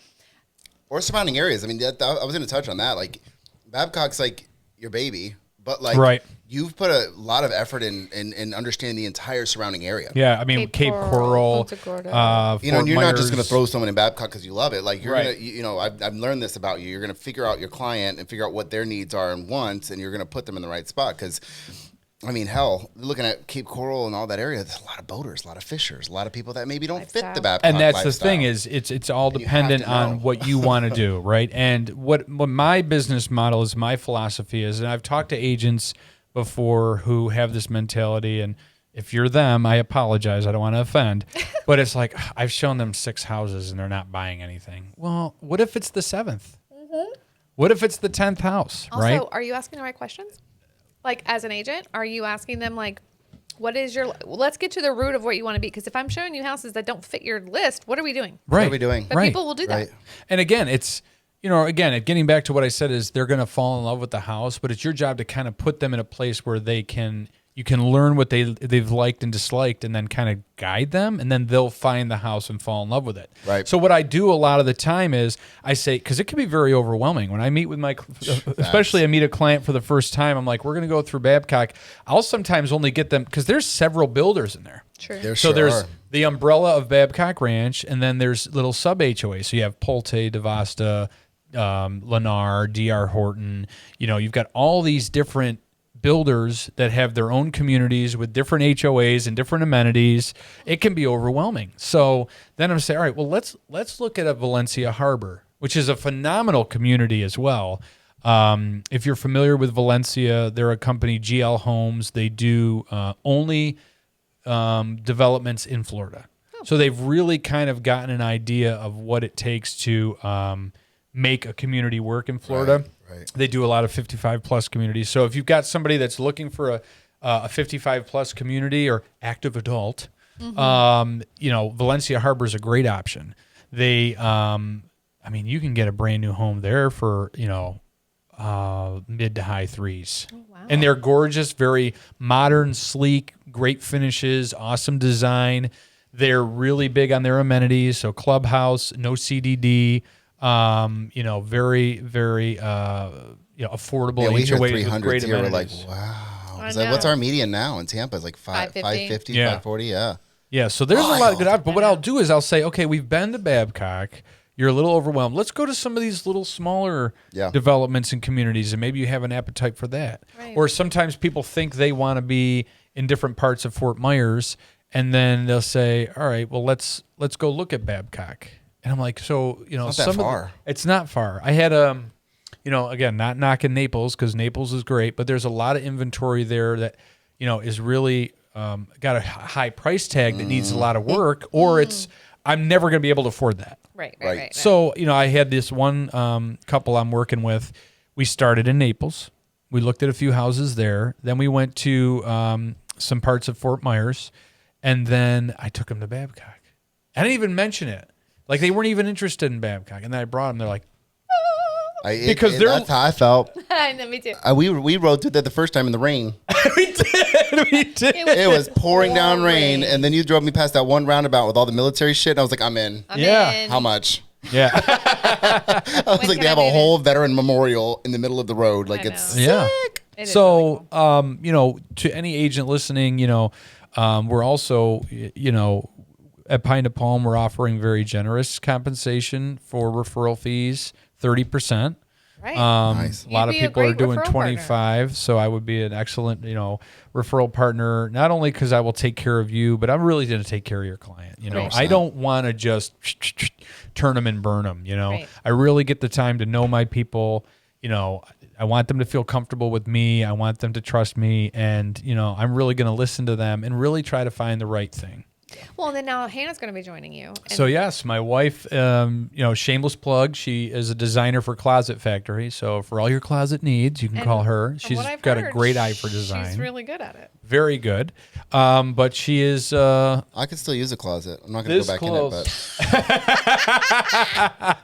Or surrounding areas. I mean, I was going to touch on that. Like, Babcock's like your baby, but like, Right. you've put a lot of effort in understanding the entire surrounding area. Yeah. I mean, Cape Coral. Punta Gorda. And Fort you're not just going Myers. to throw someone in Babcock because you love it. Like, you're Right. going to, I've learned this about you. You're going to figure out your client and figure out what their needs are and wants, and you're going to put them in the right spot. Because, I mean, hell, looking at Cape Coral and all that area, there's a lot of boaters, a lot of fishers, a lot of people that maybe don't fit the Babcock And that's the lifestyle. thing is it's all you have dependent to on know. what you want to do, right? And what my business model is, my philosophy is, and I've talked to agents before who have this mentality, and if you're them, I apologize, I don't want to offend, but it's like, I've shown them 6 houses and they're not buying anything. Well, what if it's the 7th? What if it's the 10th house, Also, right? are you asking the right questions? Like, as an agent, are you asking them, like, what is your, let's get to the root of what you want to be. Because if I'm showing you houses that don't fit your list, what are we doing? What Right. are we doing? But Right. people will do that. Right. And again, it's, getting back to what I said is they're going to fall in love with the house, but it's your job to kind of put them in a place where you can learn what they've liked and disliked, and then kind of guide them, and then they'll find the house and fall in love with it. Right. So what I do a lot of the time is I say, because it can be very overwhelming when I meet with especially I meet a client for the first time. I'm like, we're going to go through Babcock. I'll sometimes only get them because there's several builders in there. True. There So sure there's are. the umbrella of Babcock Ranch, and then there's little sub HOA. So you have Pulte, Devasta, Lennar, DR Horton. You've got all these different builders that have their own communities with different HOAs and different amenities. It can be overwhelming. So then I'm saying, all right, well, let's look at a Valencia Harbor, which is a phenomenal community as well. If you're familiar with Valencia, they're a company, GL Homes. They do only developments in Florida. So they've really kind of gotten an idea of what it takes to make a community work in Florida. Right. They do a lot of 55 plus communities. So if you've got somebody that's looking for a 55 plus community or active adult, Valencia Harbor is a great option. They, you can get a brand new home there for, mid to high 3s. Oh, wow. And they're gorgeous, very modern, sleek, great finishes, awesome design. They're really big on their amenities. So clubhouse, no CDD, very, very, affordable. Yeah, we hear HOAs with 300 great here. We're like, amenities. wow. I Is that, what's know. our median now in Tampa? It's like 550, Yeah. 540. Yeah. Yeah, so there's a lot of good Wild. options. But what I'll do is I'll say, okay, we've been to Babcock. you're a little overwhelmed. Let's go to some of these little smaller developments and communities, and maybe you have an appetite for that. Right. Or sometimes people think they want to be in different parts of Fort Myers, and then they'll say, all right, well, let's go look at Babcock. And I'm like, so, you know, It's not that far. It's not far. I had you know, again, not knocking Naples because Naples is great, but there's a lot of inventory there that, you know, is really got a high price tag that needs a lot of work, or I'm never going to be able to afford that. Right. So, you know, I had this one couple I'm working with. We started in Naples. We looked at a few houses there. Then we went to some parts of Fort Myers, and then I took them to Babcock. I didn't even mention it. Like, they weren't even interested in Babcock. And then I brought them. They're like, that's how I felt. Me too. We rode through there the first time in the rain. we did. It was pouring down rain, and then you drove me past that one roundabout with all the military shit, and I was like, I'm in. I'm in. How much? Yeah. I was like, they have a whole veteran memorial in the middle of the road. Like, it's sick. Yeah. It is So, really cool. you know, to any agent listening, you know, we're also, you know, at Pine to Palm, we're offering very generous compensation for referral fees, 30%. Right. Nice. A lot of You'd be a people are great doing referral 25, so I would be an excellent, you know, referral partner. Not only because I will take care of you, but I'm really going to take care of your client. You know, 100%. I don't want to just turn them and burn them. You know, Right. I really get the time to know my people. You know, I want them to feel comfortable with me. I want them to trust me, and you know, I'm really going to listen to them and really try to find the right thing. Well, then now Hannah's going to be joining you. And So yes, my wife, you know, shameless plug. She is a designer for Closet Factory. So for all your closet needs, you can call her. from She's what I've got a heard, great eye for design. She's really good at it. Very good. But she is. I could still use a closet. I'm not going to go back in it, but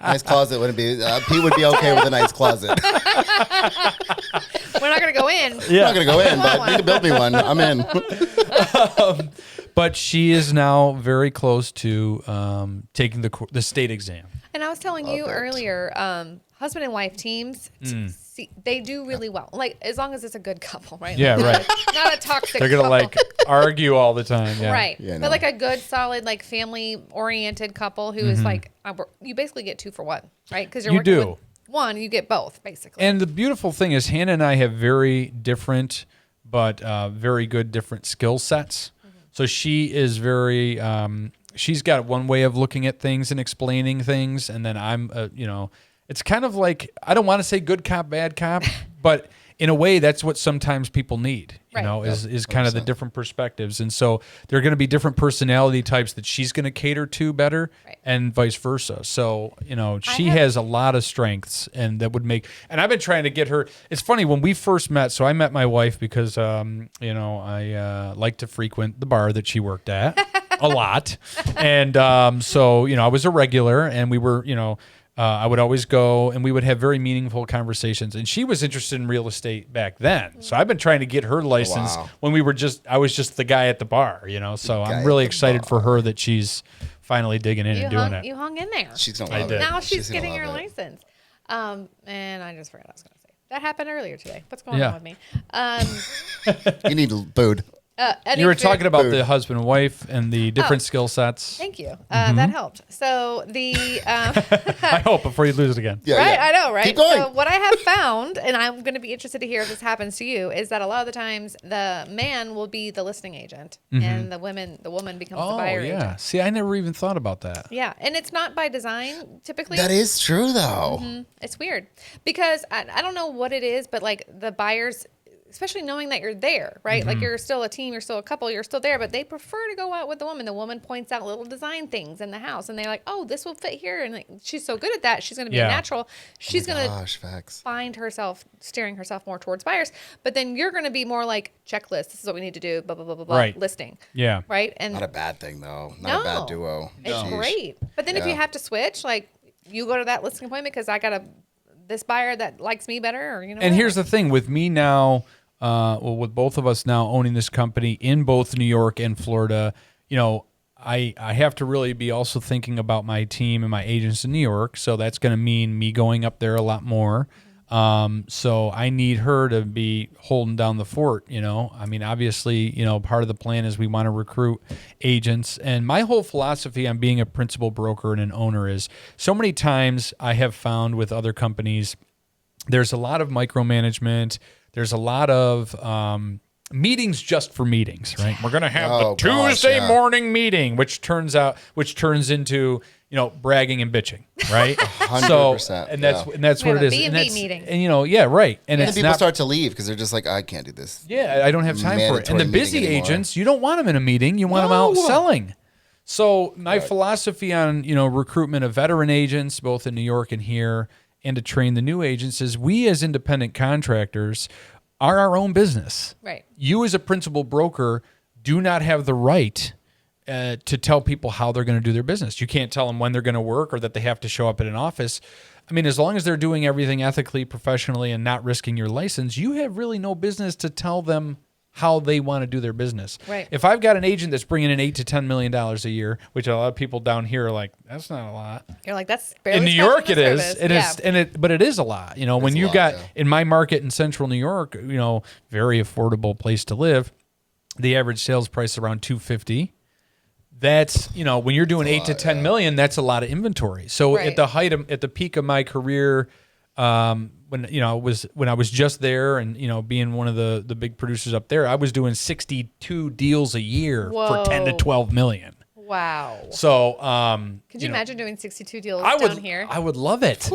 nice closet wouldn't be. Pete would be okay with a nice closet. We're not going to go in. I'm not going to go in, but you can build me one. I'm in. But she is now very close to taking the state exam. And I was telling you earlier, husband and wife teams, they do really well. Like, as long as it's a good couple, right? Yeah, Like, right. Not a toxic They're gonna couple. like argue all the time. Yeah. Right. Yeah, I know. But like a good, solid, like family-oriented couple who is like, you basically get 2 for 1, right? Because you're You working do. with one, you get both, basically. And the beautiful thing is, Hannah and I have very different, but very good different skill sets. So she is very, she's got one way of looking at things and explaining things. And then I'm, you know, it's kind of like, I don't want to say good cop, bad cop, but in a way, that's what sometimes people need, you Right. know, is kind of the different perspectives. And so there are going to be different personality types that she's going to cater to better Right. and vice versa. So, you know, she has a lot of strengths and that would make, and I've been trying to get her. It's funny when we first met. So I met my wife because, you know, I like to frequent the bar that she worked at a lot. And so, you know, I was a regular and we were, you know, I would always go and we would have very meaningful conversations. And she was interested in real estate back then. So I've been trying to get her licensed when I was just the guy at the bar, you know. So I'm really excited for her that she's finally digging in and doing it. You hung in there. She's going to love it. Now she's gonna getting her love it. license. And I just forgot what I was going to say. That happened earlier today. What's going on with me? You need food. You were talking about the husband and wife and the different skill sets. Thank you. That helped. So the I hope before you lose it again. Yeah, right, yeah. I know, right? Keep going. So what I have found, and I'm going to be interested to hear if this happens to you, is that a lot of the times the man will be the listing agent, and the woman becomes the buyer agent. See, I never even thought about that. Yeah, and it's not by design typically. That is true, though. It's weird because I don't know what it is, but like the buyers, especially knowing that you're there, right? Like you're still a team, you're still a couple, you're still there, but they prefer to go out with the woman. The woman points out little design things in the house and they're like, oh, this will fit here. And like, she's so good at that. She's going to be a natural. She's going to Gosh, facts. find herself, steering herself more towards buyers. But then you're going to be more like checklist. This is what we need to do, blah, blah, blah, blah, blah, Right. listing. Yeah. Right. And Not a bad thing, though. Not a bad duo. it's Sheesh. great. But then if you Yeah. have to switch, like you go to that listing appointment because I got this buyer that likes me better, or, you know. And here's the thing with me now, well, with both of us now owning this company in both New York and Florida, you know, I have to really be also thinking about my team and my agents in New York. So that's going to mean me going up there a lot more. So I need her to be holding down the fort, I mean, obviously, part of the plan is we want to recruit agents. And my whole philosophy on being a principal broker and an owner is so many times I have found with other companies, there's a lot of micromanagement. There's a lot of meetings just for meetings, right? We're going to have the Tuesday morning meeting, which turns into, bragging and bitching, right? 100%. So, and that's what it is. B&B And meeting. And yeah, right. And then it's people not, start to leave because they're just like, I can't do this. yeah, I don't have time for it. And the Mandatory busy meeting anymore. agents, you don't want them in a meeting. You want them out selling. So my philosophy on, recruitment of veteran agents, both in New York and here, and to train the new agents is we as independent contractors are our own business. Right. You as a principal broker do not have the right to tell people how they're going to do their business. You can't tell them when they're going to work or that they have to show up at an office. I mean, as long as they're doing everything ethically, professionally, and not risking your license, you have really no business to tell them how they want to do their business. Right. If I've got an agent that's bringing in $8 to $10 million a year, which a lot of people down here are like, that's not a lot. You're like, that's barely In New York, it is. service. It is, but it is a lot. When you got in my market in Central New York, very affordable place to live. The average sales price is around $250. That's when you're doing 8 to 10 million, that's a lot of inventory. So Right. at the peak of my career, when I was just there and being one of the big producers up there, I was doing 62 deals a year for 10 to 12 million. Wow. So, Could you imagine doing 62 deals down here? I would love it.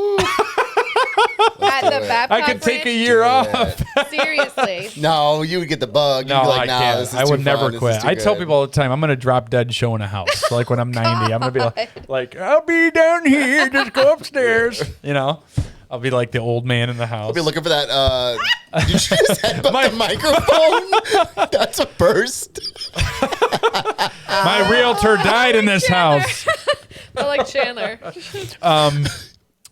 At the Babcock I could take a branch? year off. Seriously. No, you would get the bug. You'd No, be like, I nah, can't. this is I too would never fun. This is quit. too I tell good. people all the time, I'm going to drop dead showing a house. So like when I'm 90, I'm going to be like, I'll be down here. Just go upstairs. I'll be like the old man in the house. I'll be looking for that. Did you just headbutt the microphone? That's a burst. My realtor died in this house. I like Chandler.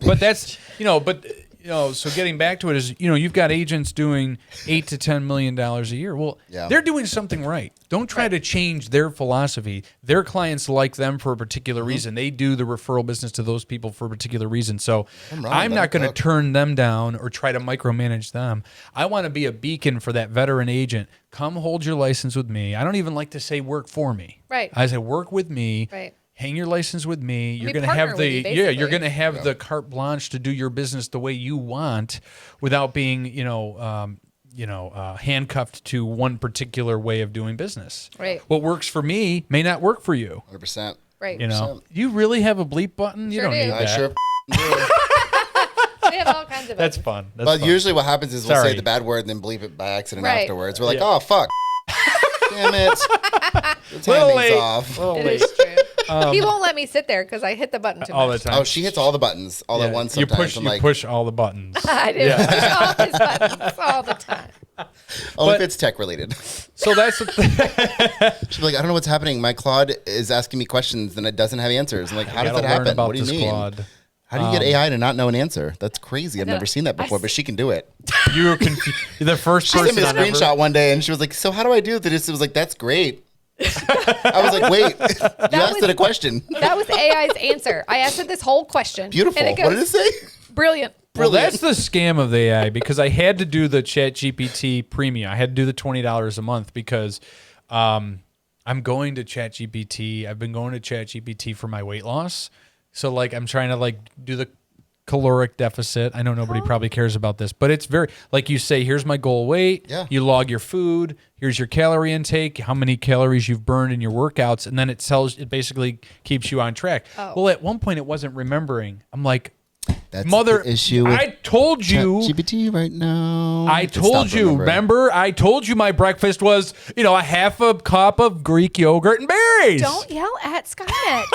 But that's, so getting back to it is, you've got agents doing $8 to $10 million a year. Well, they're doing something right. Don't try to change their philosophy. Their clients like them for a particular reason. They do the referral business to those people for a particular reason. So I'm not going to turn them down or try to micromanage them. I want to be a beacon for that veteran agent. Come hold your license with me. I don't even like to say work for me. Right. I say work with me. Right. Hang your license with me. You're going to partner have with you, you're basically. going to have the carte blanche to do your business the way you want, without being, handcuffed to one particular way of doing business. Right. What works for me may not work for you. 100%. Right. You really have a bleep button? You Sure don't do. need I that. sure do. We have all kinds of That's buttons. fun. That's But fun. usually what happens is we'll Sorry. say the bad word and then bleep it by accident Right. afterwards. We're like, oh, fuck. Damn it. The Little timing's late. off. Little It late. is true. He won't let me sit there because I hit the button too All the much. time. Oh, she hits all the buttons all at once sometimes. You push all the buttons. I didn't push all his buttons all the time. Only if it's tech related. So that's the She's like, I don't know what's happening. My Claude is asking me questions and it doesn't have answers. I'm like, how does gotta that learn happen? about What do you this, mean? Claude. How do you get AI to not know an answer? That's crazy. I've never seen that before, but she can do it. You were the first She sent me person a I've ever- screenshot one day and she was like, so how do I do this? It was like, that's great. I was like, wait, you asked it a question. That was AI's answer. I asked it this whole question. Beautiful. And it What did it say? Brilliant. Well, that's the scam of the AI, because I had to do the ChatGPT premium. I had to do the $20 a month because I'm going to ChatGPT. I've been going to ChatGPT for my weight loss. So like I'm trying to like do the caloric deficit. I know nobody probably cares about this, but it's very, like you say, here's my goal weight. Yeah. You log your food. Here's your calorie intake, how many calories you've burned in your workouts. And then it basically keeps you on track. Oh. Well, at one point it wasn't remembering. I'm like, That's mother, the issue with I told you. GPT right now. I told you, remember? I told you my breakfast was, a half a cup of Greek yogurt and berries. Don't yell at Skynet.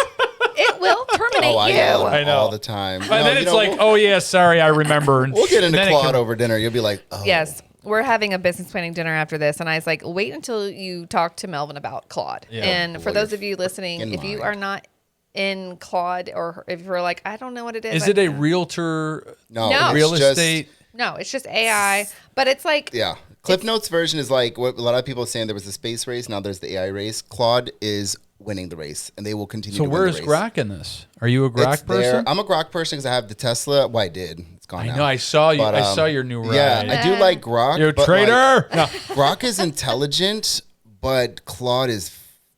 It will terminate Oh, I you. yell I know. all the time. And then it's like, oh, yeah, sorry, I remember. And we'll get into then it Claude can- over dinner. You'll be like, oh. Yes. We're having a business planning dinner after this, and I was like, wait until you talk to Melvyn about Claude. Yeah. And for Well, those you're of you listening, in if you mind. are not in Claude, or if you're like, I don't know what it is. Is I it a don't know. realtor, No, No. it's real just- estate? No, it's just AI. But it's like, Yeah. Cliff Notes version is like what a lot of people are saying. There was the space race. Now there's the AI race. Claude is winning the race, and they will continue So to win where's the race. Grok in this? Are you a Grok It's there. person? I'm a Grok person because I have the Tesla. Well, I did. It's gone now. I know. I saw you. But, I saw your new ride. Yeah, I do like Grok. You're a but, traitor. Like, Grok is intelligent, but Claude is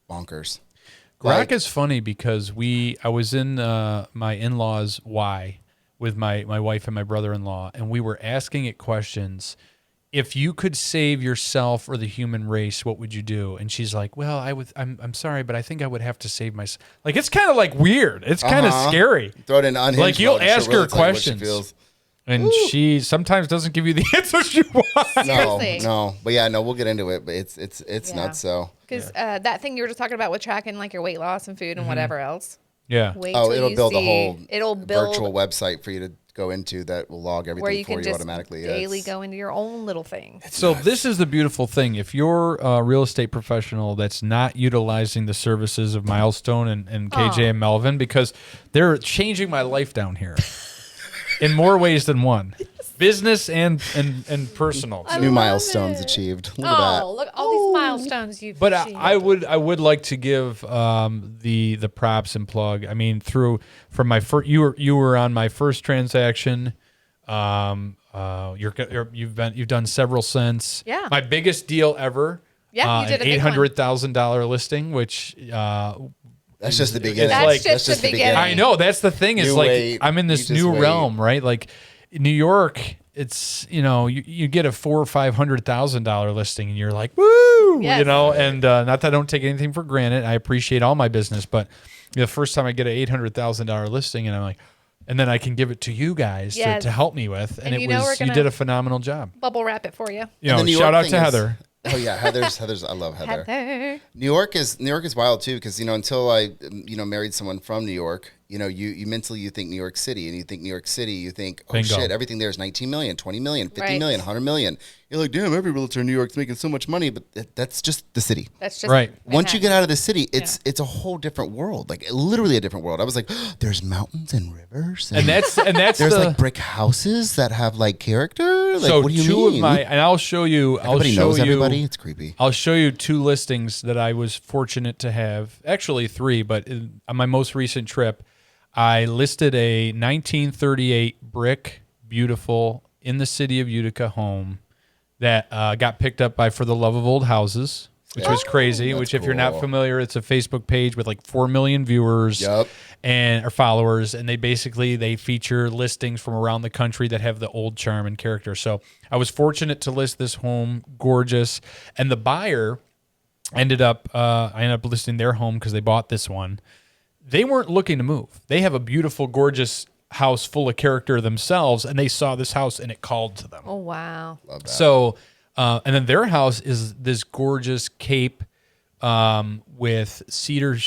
bonkers. Grok is funny because I was in my in-laws' Y with my wife and my brother-in-law, and we were asking it questions. If you could save yourself or the human race, what would you do? And she's like, well, I'm sorry, but I think I would have to save myself. Like, it's kind of like weird. It's kind of scary. Throw it in unhinged. Like, you'll mode, ask she'll her really tell you what she questions. feels. And she sometimes doesn't give you the answer she wants. Seriously. No. But yeah, no, we'll get into it. But it's nuts. So Because that thing you were just talking about with tracking like your weight loss and food and whatever else. Yeah. Wait oh, till it'll you build see, a whole it'll build virtual website for you to go into that will log where everything you for can you just automatically. daily go into your own little thing. So this is the beautiful thing. If you're a real estate professional that's not utilizing the services of Milestone and KJ and Melvyn, because they're changing my life down here in more ways than one. Business and personal. New milestones achieved. Look at that. Look at all these milestones you've But achieved. I would like to give the props and plug. I mean, from my first, you were on my first transaction. You've done several since. Yeah. My biggest deal ever. Yeah, you did a an big one. $800,000 listing, which That's just the beginning. That's just the beginning. I know that's the thing. Is You like wait. I'm in this You just new wait. realm, right? Like New York, it's you get a $400,000 or $500,000 listing, and you're like, woo, Yes. And not that I don't take anything for granted. I appreciate all my business, but the first time I get an $800,000 listing, and I'm like, and then I can give it to you guys Yes. to help me with, and And it we're was you gonna did a phenomenal job. bubble wrap it for you. You know, the New shout York out thing to is- Heather. Oh yeah, Heather's. I love Heather. Heather. New York is wild too because until I married someone from New York, you mentally you think New York City, and you think New York City, you think oh Bingo. shit, everything there is 19 million, 20 million, 50 Right. million, 100 million. You're like, damn, every realtor in New York's making so much money, but that's just the city. That's just Right. Once you get out of the city, it's a whole different world, like literally a different world. I was like, there's mountains and rivers, And that's there's the, like brick houses that have like character. Like, so what do you two mean? of my, and I'll show you. Everybody knows everybody. It's creepy. I'll show you two listings that I was fortunate to have. Actually, three, but on my most recent trip, I listed a 1938 brick, beautiful, in the city of Utica home that got picked up by For the Love of Old Houses, which was crazy. that's Which, if you're not cool. familiar, it's a Facebook page with like 4 million viewers Yup. and or followers, and they feature listings from around the country that have the old charm and character. So I was fortunate to list this home, gorgeous, and the buyer I ended up listing their home because they bought this one. They weren't looking to move. They have a beautiful, gorgeous house full of character themselves, and they saw this house and it called to them. Oh wow. Love that. So, and then their house is this gorgeous cape with cedar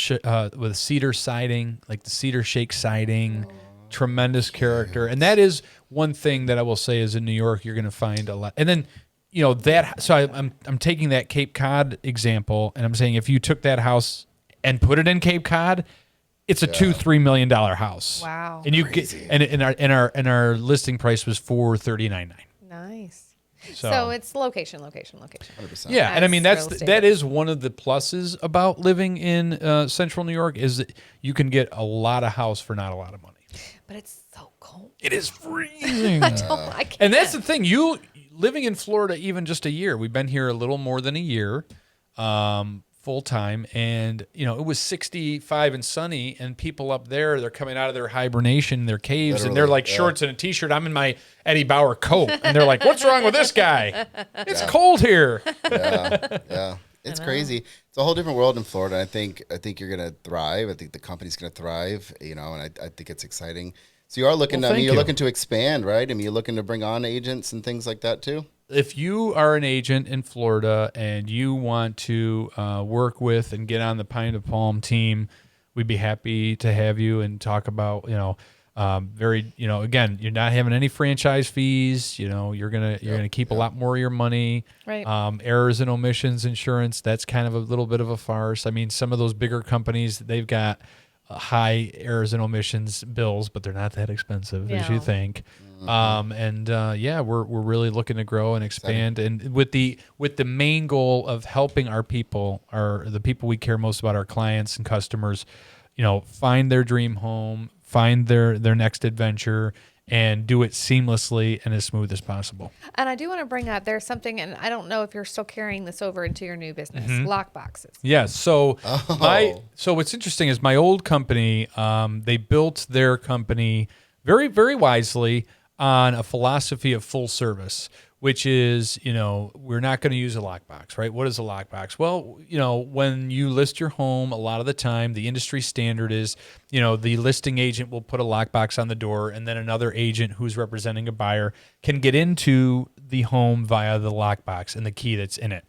siding, like the cedar shake siding, tremendous character. And that is one thing that I will say is in New York you're going to find a lot. And then that. So I'm taking that Cape Cod example, and I'm saying if you took that house and put it in Cape Cod, it's a $2-3 million house. Wow. And you get and our listing price was $439,900. Nice. So- So it's location. 100%. Yeah, and I mean That's real estate. that is one of the pluses about living in Central New York is that you can get a lot of house for not a lot of money. But it's so cold. It is freezing. I can't. And that's the thing. You living in Florida even just a year. We've been here a little more than a year, full time, and it was 65 and sunny. And people up there, they're coming out of their hibernation, their caves, and they're Literally, like yeah. shorts and a t-shirt. I'm in my Eddie Bauer coat, and they're like, "What's wrong with this guy? It's cold here." Yeah. It's crazy. It's a whole different world in Florida. I think you're gonna thrive. I think the company's gonna thrive. And I think it's exciting. So you are looking. Well, thank you're you. looking to expand, right? I mean, you're looking to bring on agents and things like that too. If you are an agent in Florida and you want to work with and get on the Pine to Palm team, we'd be happy to have you and talk about, again, you're not having any franchise fees. You're gonna keep a lot more of your money. Right. Errors and omissions insurance, that's kind of a little bit of a farce. I mean, some of those bigger companies, they've got high errors and omissions bills, but they're not that expensive as you No. think. We're really looking to grow and expand, and with the main goal of helping our people, the people we care most about, our clients and customers, find their dream home, find their next adventure, and do it seamlessly and as smooth as possible. And I do want to bring up, there's something, and I don't know if you're still carrying this over into your new business, lockboxes. Yeah. So what's interesting is my old company, they built their company very, very wisely on a philosophy of full service, which is, we're not going to use a lockbox, right? What is a lockbox? Well, when you list your home, a lot of the time, the industry standard is, the listing agent will put a lockbox on the door, and then another agent who's representing a buyer can get into the home via the lockbox and the key that's in it.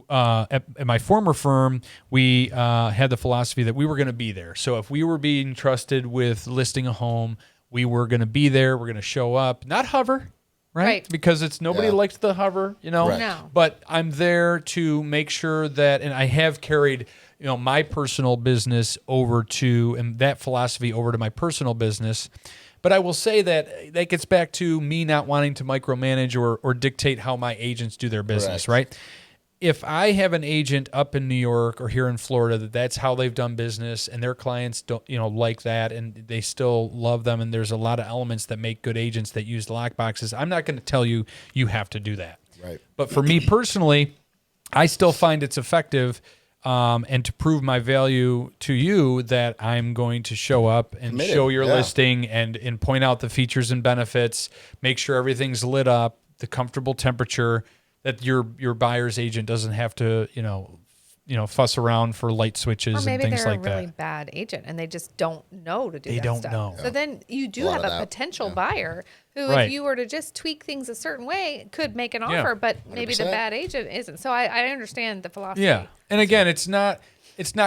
At my former firm, we had the philosophy that we were going to be there. So if we were being trusted with listing a home, we were going to be there. We're going to show up, not hover, right? Because it's nobody likes the hover, Right. No. But I'm there to make sure that, and I have carried, my personal business over to, and that philosophy over to my personal business. But I will say that gets back to me not wanting to micromanage or dictate how my agents do their business, right? If I have an agent up in New York or here in Florida that's how they've done business, and their clients don't, like that, and they still love them, and there's a lot of elements that make good agents that use lockboxes, I'm not going to tell you have to do that. Right. But for me personally, I still find it's effective, and to prove my value to you, that I'm going to show up and Committed. show your listing and point out the features and benefits, make sure everything's lit up, the comfortable temperature, that your buyer's agent doesn't have to, fuss around for light switches and things like that. Maybe they're a really bad agent and they just don't know to do They that don't stuff. know. So then you do A lot have of a that. potential buyer who, Right. if you were to just tweak things a certain way, could make an Yeah. offer, but maybe the 100%. bad agent isn't. So I understand the philosophy. Yeah. And again, it's not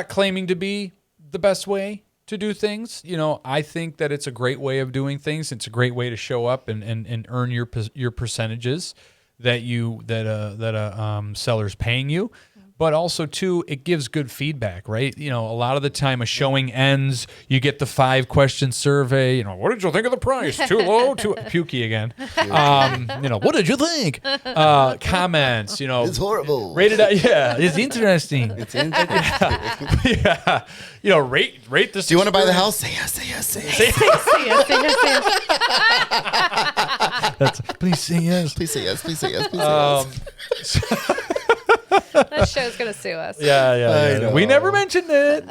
claiming to be the best way to do things. I think that it's a great way of doing things. It's a great way to show up and earn your percentages that a seller's paying you. But also, too, it gives good feedback, right? A lot of the time a showing ends, you get the 5-question survey. What did you think of the price? Too low? Too pukey again. What did you think? Comments, It's horrible. Rated out. Yeah, it's interesting. It's interesting. Yeah. Rate this. Do you want to buy the house? Say yes, say yes, say yes. See ya. Please say yes. Please say yes, please say yes, please say yes. That show's going to sue us. Yeah. I know. We never mentioned it.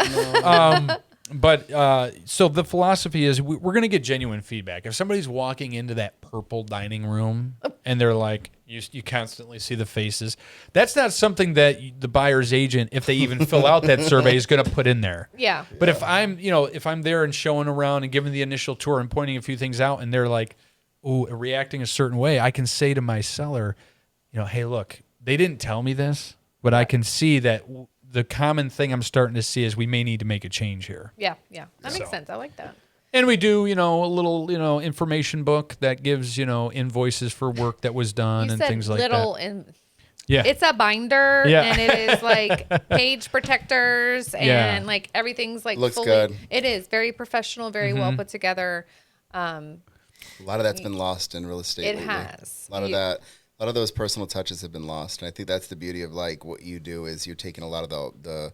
So the philosophy is we're going to get genuine feedback. If somebody's walking into that purple dining room and they're like, you constantly see the faces, that's not something that the buyer's agent, if they even fill out that survey, is going to put in there. Yeah. But if I'm there and showing around and giving the initial tour and pointing a few things out, and they're like, ooh, reacting a certain way, I can say to my seller, hey, look, they didn't tell me this, but I can see that the common thing I'm starting to see is we may need to make a change here. Yeah. That makes sense. I like that. And we do, a little, information book that gives, invoices for work that was done You and said things like little that. and Yeah. it's a binder, Yeah. and it is like page protectors, and like everything's like Looks fully. good. It is very professional, very well put together. A lot of that's been lost in real estate. It lately. has. A lot of those personal touches have been lost, and I think that's the beauty of like what you do is you're taking a lot of the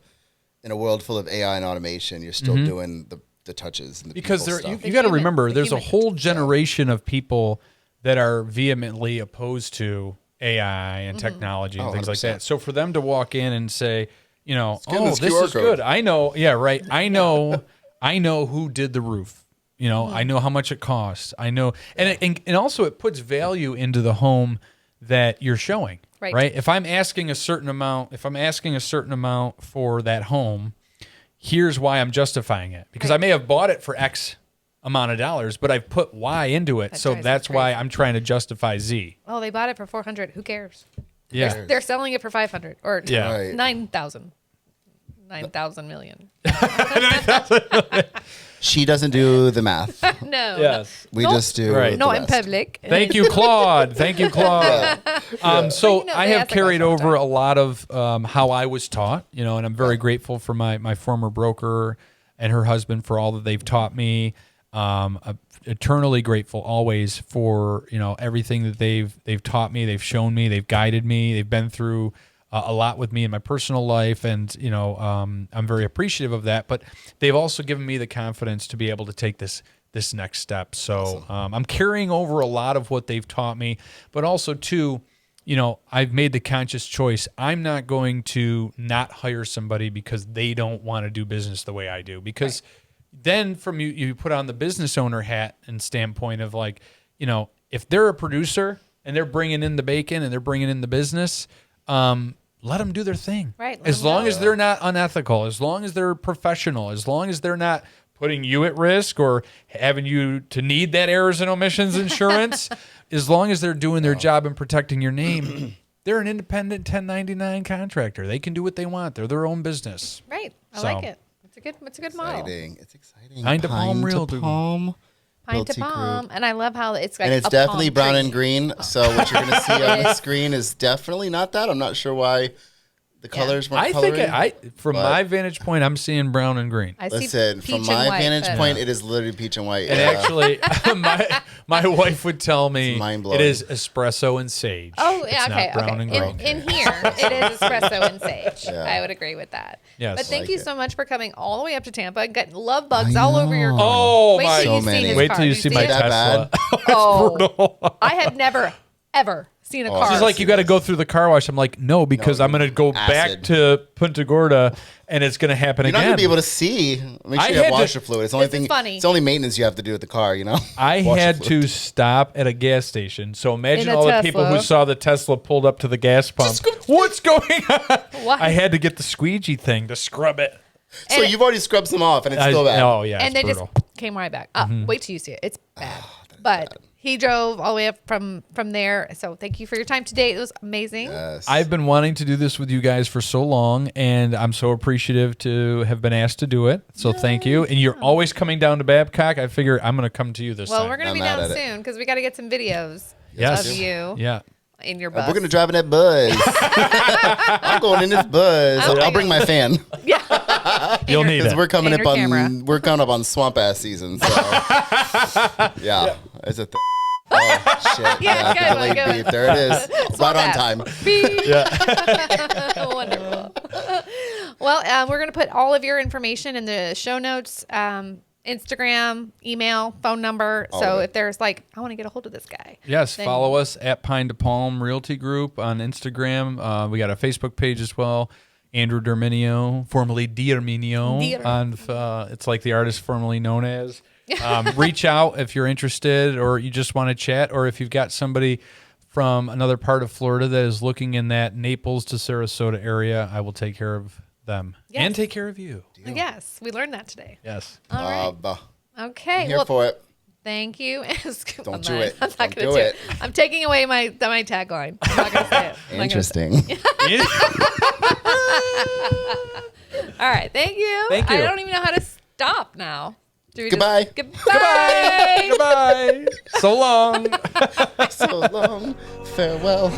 in a world full of AI and automation, you're still doing the touches and the Because people there, stuff. you got to human- remember, the there's a human whole generation of people that are vehemently opposed to AI and technology and things like 100%. that. So for them to walk in and say, good, oh, this this QR is code." good. I know. Yeah, right. I know who did the roof. I know how much it costs. I know. And also it puts value into the home that you're showing. Right. If I'm asking a certain amount for that home, here's why I'm justifying it. Because I may have bought it for X amount of dollars, but I've put Y into it. That So drives us that's why crazy. I'm trying to justify Z. Oh, they bought it for $400. Who cares? Yeah. They're selling it for $500 or Yeah. Right. 9,000. 9,000 million. She doesn't do the math. No. Yes. We No. just do Right. the No, in rest. public. Thank you, Claude. Thank you, Claude. So But, I they have ask the carried question all the over time. a lot of how I was taught, and I'm very grateful for my former broker and her husband for all that they've taught me. I'm eternally grateful always for, everything that they've taught me, they've shown me, they've guided me, they've been through a lot with me in my personal life, and I'm very appreciative of that. But they've also given me the confidence to be able to take this next step. So I'm carrying over a lot of what they've taught me, but also too, I've made the conscious choice. I'm not going to not hire somebody because they don't want to do business the way I do. Because then from you put on the business owner hat and standpoint of like, if they're a producer and they're bringing in the bacon and they're bringing in the business, let them do their thing. Right. As long as they're not unethical, as long as they're professional, as long as they're not putting you at risk or having you to need that errors and omissions insurance, as long as they're doing their job and protecting your name, they're an independent 1099 contractor. They can do what they want. They're their own business. Right. I like it. It's a good model. It's exciting. Pine to Palm Realty. Pine to Realty Palm. Group. And I love how it's like And it's a definitely palm brown tree. and green. So what you're going to see on the screen is definitely not that. I'm not sure why the colors weren't I coloring. think from my vantage point, I'm seeing brown and green. I see Listen, peach from and my white, vantage but- point, it is literally peach and white. And actually, my wife would tell me It's mind-blowing. it is espresso and sage. Oh, yeah, It's okay. not brown and green. In here, it is espresso and sage. Yeah. I would agree with that. Yes. But thank Like you it. so much for coming all the way up to Tampa and getting love bugs all over your car. Oh, Wait my. till you So see many. his Wait car. till you Do see my it? That Tesla. bad? Oh, I have never, ever seen a car. She's like, you got to go through the car wash. I'm like, no, because I'm going to go back acid. to Punta Gorda, and it's going to happen You're not again. going to be able to see. Make I sure you have had to- washer fluid. It's the only This is thing. funny. It's the only maintenance you have to do with the car. I Washer had fluid. to stop at a gas station. So imagine In a all the people who Tesla. saw the Tesla pulled up to the gas pump. What's going on? What? I had to get the squeegee thing to scrub it. So you've already scrubbed some off, and it's still bad. Oh, yeah. and it's then brutal. just came right back. Wait till you see it. It's bad. But he drove all the way up from there. So thank you for your time today. It was amazing. Yes. I've been wanting to do this with you guys for so long, and I'm so appreciative to have been asked to do it. So thank you. And you're always coming down to Babcock. I figure I'm going to come to you this Well, time. we're going to Not be mad down at it. soon because we got to get some videos Yes. of you Yeah. in your bus. We're gonna drive in that buzz. I'm going in this buzz. Oh my I'll bring my fan You'll need because it. we're coming And up your camera. on on swamp ass season. So yeah, it's a thing. Oh shit! Yeah, good one, delayed good one. beep. There it is. Right on ass. time. Wonderful. Well, we're going to put all of your information in the show notes, Instagram, email, phone number. All So of it. if there's like, I want to get a hold of this guy. Yes, then- follow us at Pine to Palm Realty Group on Instagram. We got a Facebook page as well. Andrew Derminio, formerly Derminio, Der- on it's like the artist formerly known as. Reach out if you're interested, or you just want to chat, or if you've got somebody from another part of Florida that is looking in that Naples to Sarasota area. I will take care of them Yes. and take care of you. Yes, we learned that today. Yes. All right. Okay. I'm here Well, for it. thank you. Don't do it. I'm not Don't going do to it. I'm taking away my tagline. I'm not going to say it. I'm not gonna say Interesting. it. All right. Thank you. Thank you. I don't even know how to stop now. Do we Goodbye. Goodbye. Goodbye. So long. So long. Farewell.